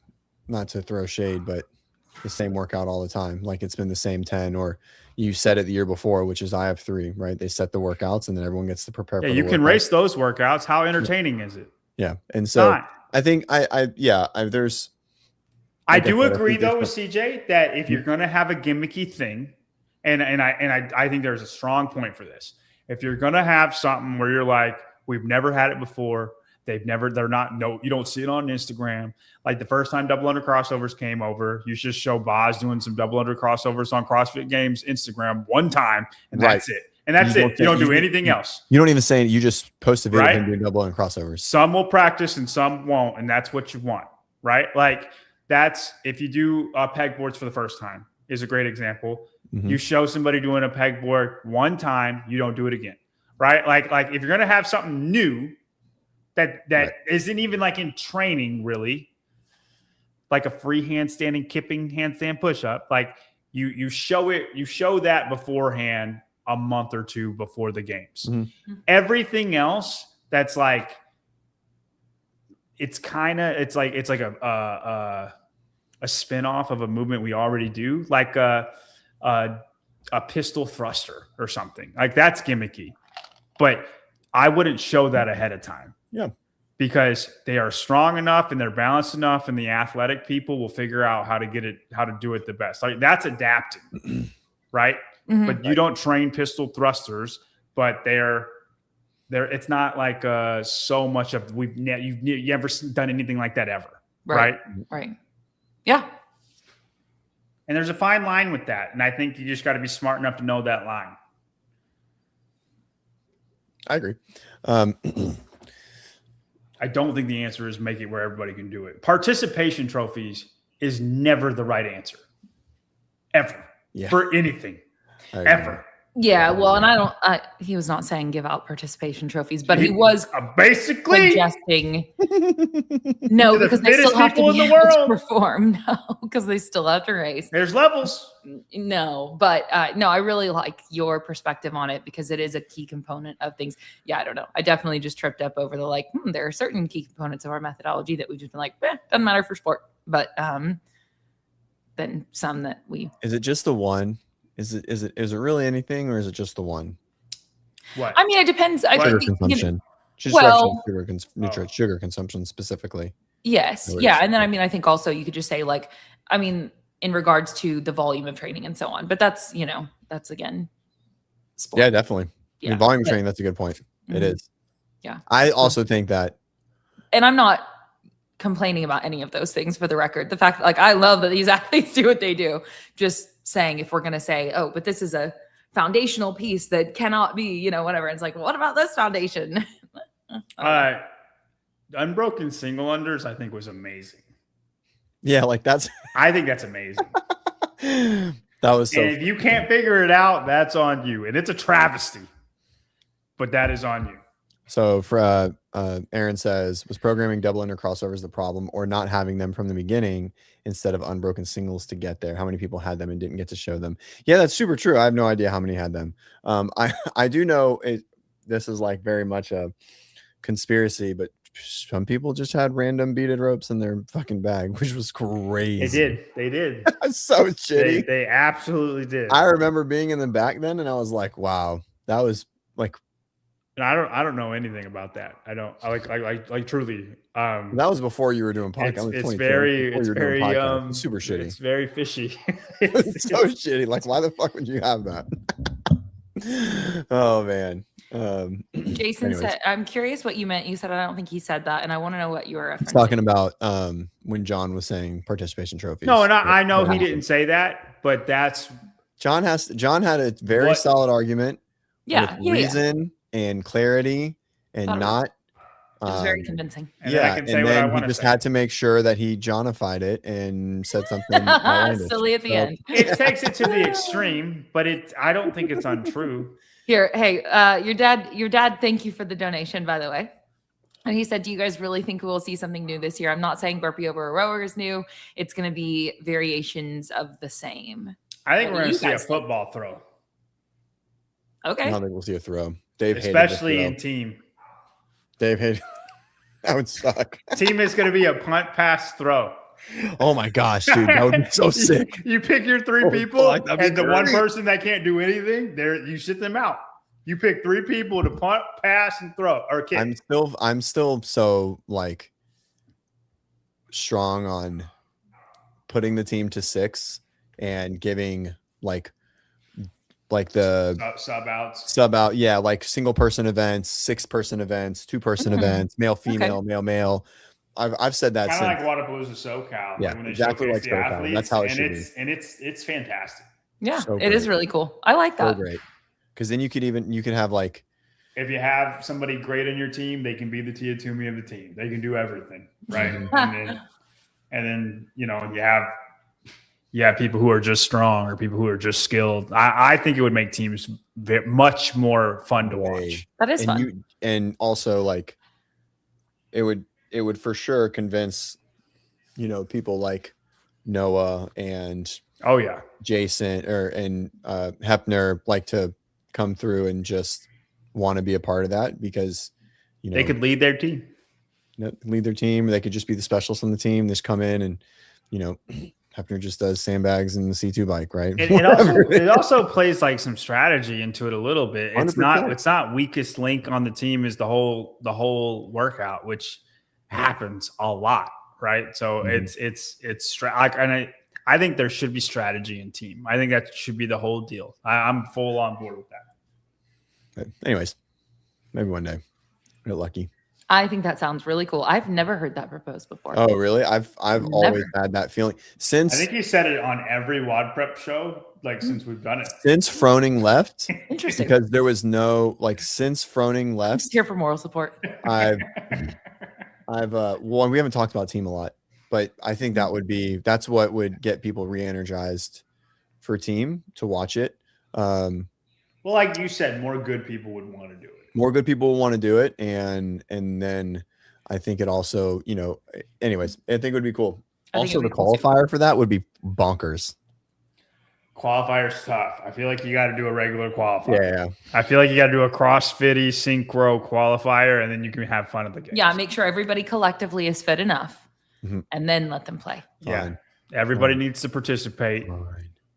not to throw shade, but the same workout all the time. Like, it's been the same 10, or you said it the year before, which is I have 3, right? They set the workouts and then everyone gets to prepare for the you can race those workouts. How entertaining is it? Yeah. And so I think I do agree though with CJ that if you're going to have a gimmicky thing, and I think there's a strong point for this. If you're going to have something where you're like, we've never had it before, you don't see it on Instagram. Like, the first time double under crossovers came over, you just show Boz doing some double under crossovers on CrossFit Games Instagram one time, and that's it. And that's it. You don't do anything else. You don't even say it. You just post a video of him doing double under crossovers. Some will practice and some won't, and that's what you want, right? Like, that's if you do pegboards for the first time is a great example. Mm-hmm. You show somebody doing a pegboard one time, you don't do it again, right? Like if you're gonna have something new that isn't even like in training really, like a free handstanding kipping handstand push-up, like you show that beforehand a month or two before the games. Mm-hmm. Everything else that's like, it's like a spin-off of a movement we already do, like a pistol thruster or something. Like, that's gimmicky. But I wouldn't show that ahead of time. Yeah. Because they are strong enough and they're balanced enough, and the athletic people will figure out how to do it the best. Like, that's adapting, right? Mm-hmm. But you don't train pistol thrusters, but they're it's not like so much of you've never done anything like that ever, right? Yeah. And there's a fine line with that, and I think you just got to be smart enough to know that line. I agree. I don't think the answer is make it where everybody can do it. Participation trophies is never the right answer, ever, for anything, ever. Yeah, well, and he was not saying give out participation trophies, but he was basically suggesting no, because they still have to be able to perform. No, because they still have to race. There's levels. No, but no, I really like your perspective on it because it is a key component of things. Yeah, I don't know. I definitely just tripped up over the there are certain key components of our methodology that we've just been like, doesn't matter for sport. But then some that we. Is it just the one? Is it really anything, or is it just the one? What? I mean, it depends. Sugar consumption. Sugar consumption specifically. Yes. Yeah. And then, I mean, I think also you could just say in regards to the volume of training and so on, but that's again, sport. Yeah, definitely. Yeah. I mean, volume training, that's a good point. It is. Yeah. I also think that. And I'm not complaining about any of those things for the record. The fact that I love that these athletes do what they do. Just saying, if we're going to say, oh, but this is a foundational piece that cannot be, whatever. It's what about this foundation? Unbroken single unders, I think was amazing. Yeah. I think that's amazing. That was so. And if you can't figure it out, that's on you. And it's a travesty, but that is on you. So for Aaron says, was programming double under crossovers the problem, or not having them from the beginning instead of unbroken singles to get there? How many people had them and didn't get to show them? Yeah, that's super true. I have no idea how many had them. I do know this is very much a conspiracy, but some people just had random beaded ropes in their fucking bag, which was crazy. They did. So shitty. They absolutely did. I remember being in the back then, and I was like, wow, that was And I don't know anything about that. I don't. I truly. That was before you were doing podcasts. It's very super shitty. It's very fishy. It's so shitty. Why the fuck would you have that? Oh man. Jason said, "I'm curious what you meant." You said, "I don't think he said that," and I want to know what you were referencing. Talking about when John was saying participation trophies. No, and I know he didn't say that, but that's John had a very solid argument. Yeah, with reason and clarity and not. It was very convincing. And then he just had to make sure that he Johnified it and said something silly at the end. It takes it to the extreme, but I don't think it's untrue. Here, hey, your dad, thank you for the donation, by the way. And he said, do you guys really think we'll see something new this year? I'm not saying burpee over a rower is new. It's going to be variations of the same. I think we're going to see a football throw. Okay. I don't think we'll see a throw. Dave especially in team. Dave hated. That would suck. Team is going to be a punt, pass, throw. Oh my gosh, dude, that would be so sick. You pick your three people, and the one person that can't do anything, you sit them out. You pick three people to punt, pass, and throw or kick. I'm still so strong on putting the team to 6 and giving the sub out, yeah, single person events, 6-person events, 2-person events, male, female, male. I've said that kind of like Wodapalooza SoCal. Yeah, when they exactly like the SoCal. athletes, That's how it should be. And it's fantastic. Yeah, so it is really cool. I like that. So great, because then you could have if you have somebody great on your team, they can be the Tia Toomey of the team. They can do everything, right? and then you have people who are just strong or people who are just skilled. I think it would make teams much more fun to watch. That is fun. And also it would for sure convince, people like Noah and Jason and Hepner to come through and just want to be a part of that because, they could lead their team. Lead their team. They could just be the specialists on the team. Just come in and, Hepner just does sandbags and the C2 bike, right? It also plays some strategy into it a little bit. It's 100%. It's not weakest link on the team is the whole workout, which happens a lot, right? So I think there should be strategy in team. I think that should be the whole deal. I'm full on board with that. But anyways, maybe one day. Get lucky. I think that sounds really cool. I've never heard that proposed before. Oh, really? I've always had that feeling since. I think you said it on every WODprep show, since we've done it. Since Froning left. Interesting. Because there was no since Froning left. I'm just here for moral support. well, we haven't talked about team a lot, but I think that's what would get people re-energized for team to watch it. Well, like you said, more good people would want to do it. More good people will want to do it, and then I think it also, anyways, I think it would be cool. Also, the qualifier for that would be bonkers. Qualifier's tough. I feel like you got to do a regular qualifier. Yeah. I feel like you got to do a CrossFit synchro qualifier, and then you can have fun at the game. Yeah, make sure everybody collectively is fit enough, and then let them play. Yeah, Fine. everybody needs to participate,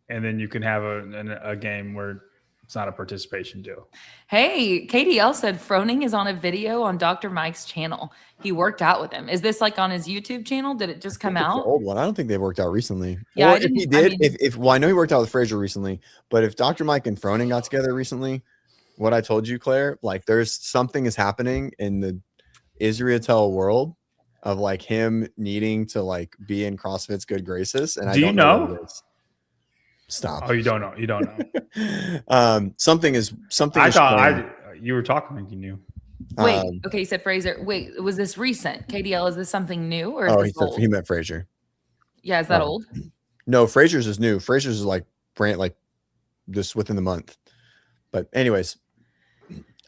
and then you can have a game where it's not a participation deal. Hey, KDL said Froning is on a video on Dr. Mike's channel. He worked out with him. Is this like on his YouTube channel? Did it just come It's out? the old one. I don't think they've worked out recently. Yeah, or if he did, I know he worked out with Fraser recently, but if Dr. Mike and Froning got together recently, what I told you, Claire, like there's something is happening in the Israel world of like him needing to like be in CrossFit's good graces. And Do I don't you know? what it is. Stop. Oh, you don't know. You don't know. Something is. I thought you were talking like you knew. Wait, okay, you said Fraser. Wait, was this recent? KDL, is this something new or is this old? He meant Fraser. Yeah, is that old? No, Fraser's is new. Fraser's is like brand like just within the month. But anyways,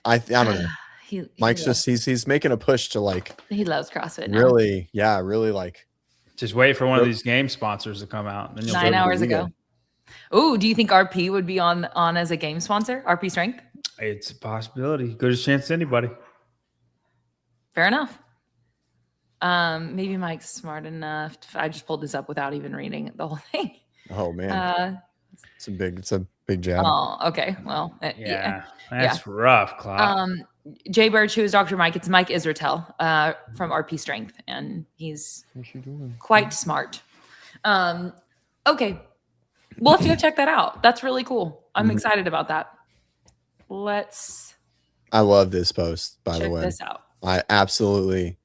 I don't know. Mike's he's making a push to like he loves CrossFit now. Really like just wait for one of these game sponsors to come out. Then 9 hours ago. Oh, do you think RP would be on as a game sponsor? RP Strength? It's a possibility. Good as chance to anybody. Fair enough. Maybe Mike's smart enough. I just pulled this up without even reading the whole thing. Oh man, it's a big jab. Oh, okay. Well, that's rough, Cloud. Jay Birch, who is Dr. Mike, it's Mike Israetel from RP Strength, and he's quite smart. Okay. We'll have to go check that out. That's really cool. I'm excited about that. I love this post, by the way. Check this out. I absolutely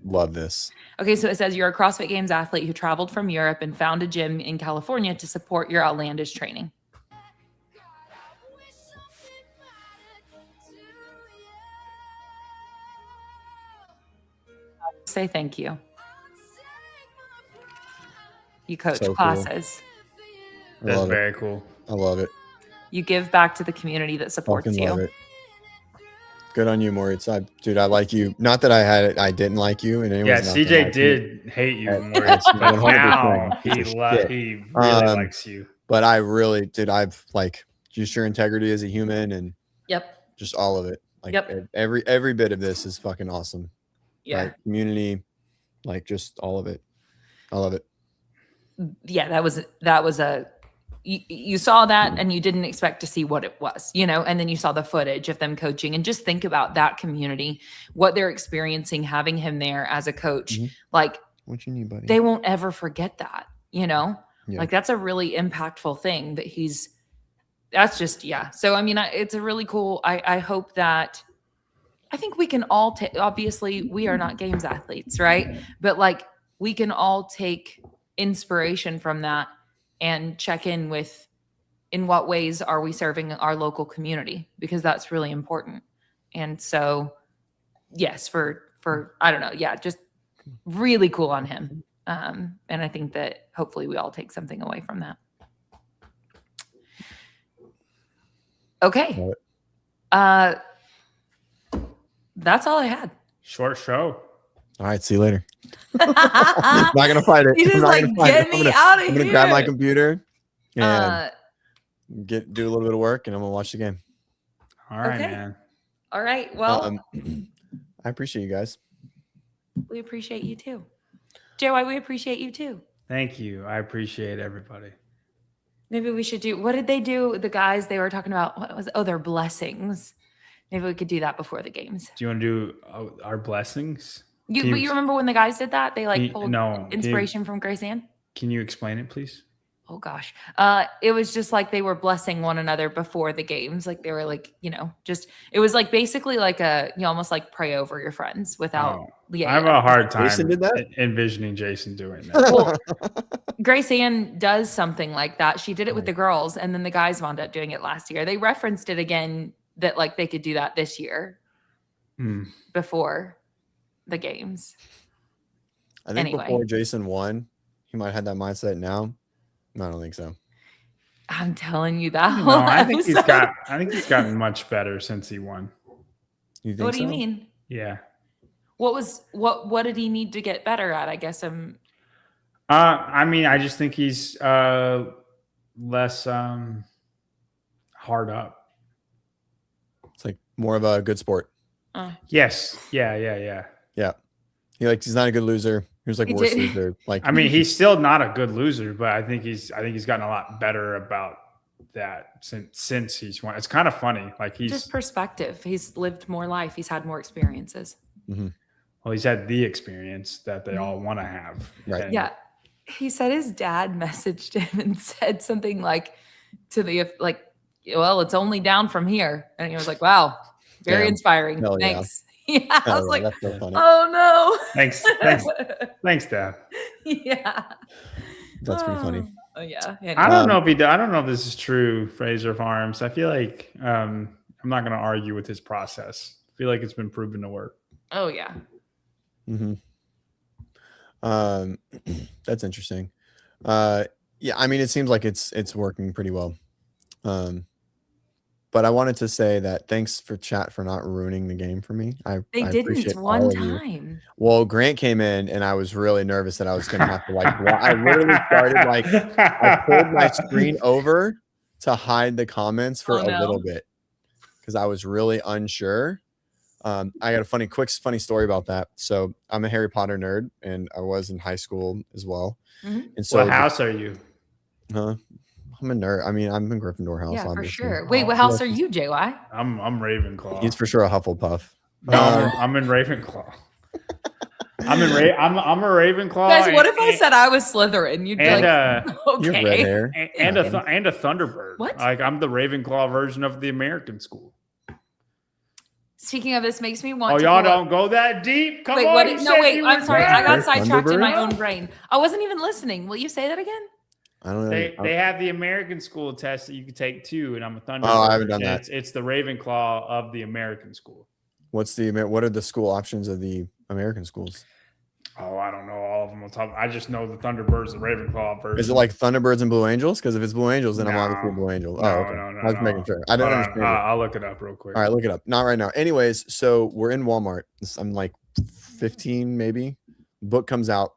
love this. Okay, so it says you're a CrossFit Games athlete who traveled from Europe and found a gym in California to support your outlandish training. Say thank you. You coach classes. That's very cool. I love it. You give back to the community that supports you. Love it. Good on you, Moritz. Dude, I like you. Not that I didn't like you. And CJ did hate you, Moritz. But now he really likes you. But I really did. I've like just your integrity as a human and just all of it. Like every bit of this is fucking awesome. Yeah. Like, community, like just all of it. I love it. Yeah, that was a you saw that and you didn't expect to see what it was, and then you saw the footage of them coaching and just think about that community, what they're experiencing, having him there as a coach. Like, what you need, buddy? They won't ever forget that, like that's a really impactful thing that's just, So, I mean, it's a really cool, I hope that, I think we can all take, obviously we are not games athletes, right? But like we can all take inspiration from that and check in with in what ways are we serving our local community, because that's really important. And so yes, for I don't know, just really cool on him. And I think that hopefully we all take something away from that. Okay. That's all I had. Short show. All right, see you later. I'm not gonna fight it. He's just like, get me out of here. I'm gonna grab my computer and do a little bit of work, and I'm gonna watch the game. All right, man. All right. Well, I appreciate you guys. We appreciate you too. JY, we appreciate you too. Thank you. I appreciate everybody. Maybe we should do, what did they do? The guys, they were talking about, what was it? Oh, their blessings. Maybe we could do that before the games. Do you want to do our blessings? You remember when the guys did that? They pulled inspiration from Grace Ann? Can you explain it, please? Oh gosh. It was just like they were blessing one another before the games. Like they were like, it was like basically like you almost like pray over your friends without. I have a hard time envisioning Jason doing that. Well, Grace Ann does something like that. She did it with the girls, and then the guys wound up doing it last year. They referenced it again that like they could do that this year before the games. I think Anyway. before Jason won, he might have had that mindset. Now, I don't think so. I'm telling you that No, whole I think he's episode. gotten much better since he won. You think What do you so? mean? Yeah. What did he need to get better at? I guess I mean, I just think he's less hard up. It's like more of a good sport. Yes. Yeah. Yeah. He's not a good loser. He was like He worst did. loser. Like, I mean, he's still not a good loser, but I think he's gotten a lot better about that since he's won. It's kind of funny. Like he's just perspective. He's lived more life. He's had more experiences. well, he's had the experience that they all want to have. Right. And Yeah. He said his dad messaged him and said something like well, it's only down from here. And he was like, wow, very Damn. inspiring. Hell yeah. Thanks. Yeah. I was like, that's so funny. oh no. Thanks, Dad. Yeah. That's pretty funny. Oh yeah. I don't know I don't know if this is true, Fraser Farms. I feel like I'm not going to argue with his process. I feel like it's been proven to work. Oh yeah. That's interesting. Yeah, I mean, it seems like it's working pretty well. But I wanted to say that thanks for chat for not ruining the game for me. I appreciate didn't all one of you. time. Well, Grant came in and I was really nervous that I was going to have to I literally started I pulled my screen over to hide the comments for a little bit because I was really unsure. I got a funny story about that. So I'm a Harry Potter nerd and I was in high school as well. And so what house are you? I'm a nerd. I mean, I'm in Gryffindor house. Yeah, for obviously. sure. Wait, what house are you, JY? I'm Ravenclaw. He's for sure a Hufflepuff. No, I'm in Ravenclaw. I'm a Ravenclaw. Guys, what if I said I was Slytherin? You'd be and like, okay. You have red hair. and a Thunderbird. What? Like I'm the Ravenclaw version of the American school. Speaking of this, makes me want. Oh, to y'all pull up- don't go that deep. Come wait, on. what? you No, said wait. you I'm were sorry. I got Thunderbird? sidetracked in my Thunderbird? own brain. I wasn't even listening. Will you say that again? I don't know. They have the American school test that you can take too, and I'm a Thunderbird. Oh, I haven't done that. It's the Ravenclaw of the American school. What are the school options of the American schools? Oh, I don't know all of them on top. I just know the Thunderbirds, the Ravenclaw version. Is it like Thunderbirds and Blue Angels? Because if it's Blue Angels, then I'm No. obviously a Blue Angel. No, okay. no, I was making sure. I don't understand. I'll look it up real quick. All right, look it up. Not right now. Anyways, so we're in Walmart. I'm like 15 maybe. Book comes out.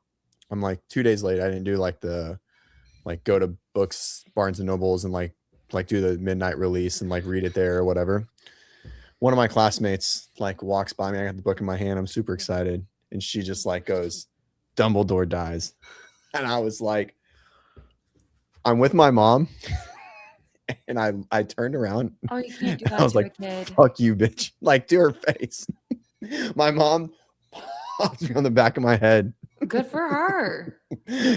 I'm like 2 days late. I didn't do go to books, Barnes and Nobles, and like do the midnight release and read it there or whatever. One of my classmates walks by me. I got the book in my hand. I'm super excited, and she just goes, "Dumbledore dies," and I was like, "I'm with my mom," and I turned around. Oh, you can't do that. I was to like, a kid. "Fuck you, bitch!" To her face. My mom popped me on the back of my head. Good for her.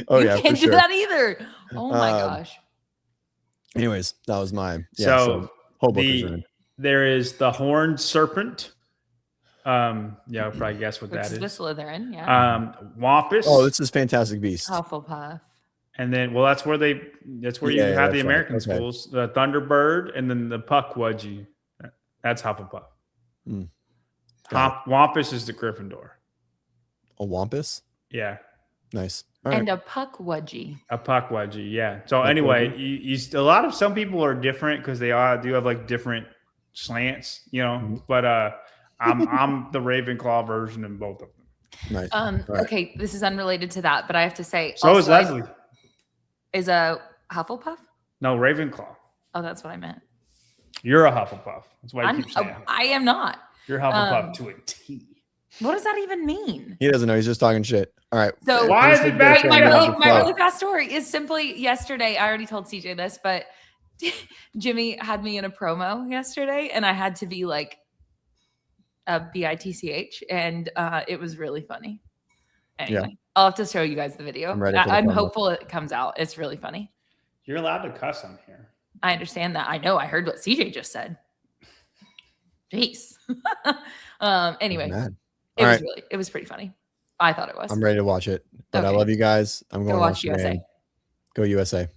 Oh you yeah, can't for do sure. that either. Oh my gosh. Anyways, that was my whole book is ruined. There is the Horned Serpent. Yeah, I'll probably guess what Which that is is. with Slytherin, yeah. Wampus. Oh, this is Fantastic Beasts. Hufflepuff. And then, that's where you Yeah, have that's the right. American Okay. schools, the Thunderbird, and then the Puckwudgie. That's Hufflepuff. Got Wampus is the Gryffindor. A Wampus? Yeah, Nice. All right. And a Puckwudgie. a Puckwudgie. Yeah. So anyway, some people are different because they all do have different slants, But I'm the Ravenclaw version in both of them. Nice. Right. Okay, this is unrelated to that, but I have to say. So is also, Leslie. Is a Hufflepuff? No, Ravenclaw. Oh, that's what I meant. You're a Hufflepuff. That's why you keep saying I am not. you're Hufflepuff to a T. What does that even mean? He doesn't know. He's just talking shit. All right. So Why is it back? my Yeah. really fast story is simply yesterday. I already told CJ this, but Jimmy had me in a promo yesterday, and I had to be a BITCH, and it was really funny. Anyway, I'll have to show you guys the video. I'm ready for the I'm promo. hopeful it comes out. It's really funny. You're allowed to cuss on here. I understand that. I know. I heard what CJ just said. Jeez. Anyway, Mad. it was pretty funny. I thought it was. I'm ready to watch it. But I Okay. love you guys. I'm going Go to watch the game. USA. Go USA.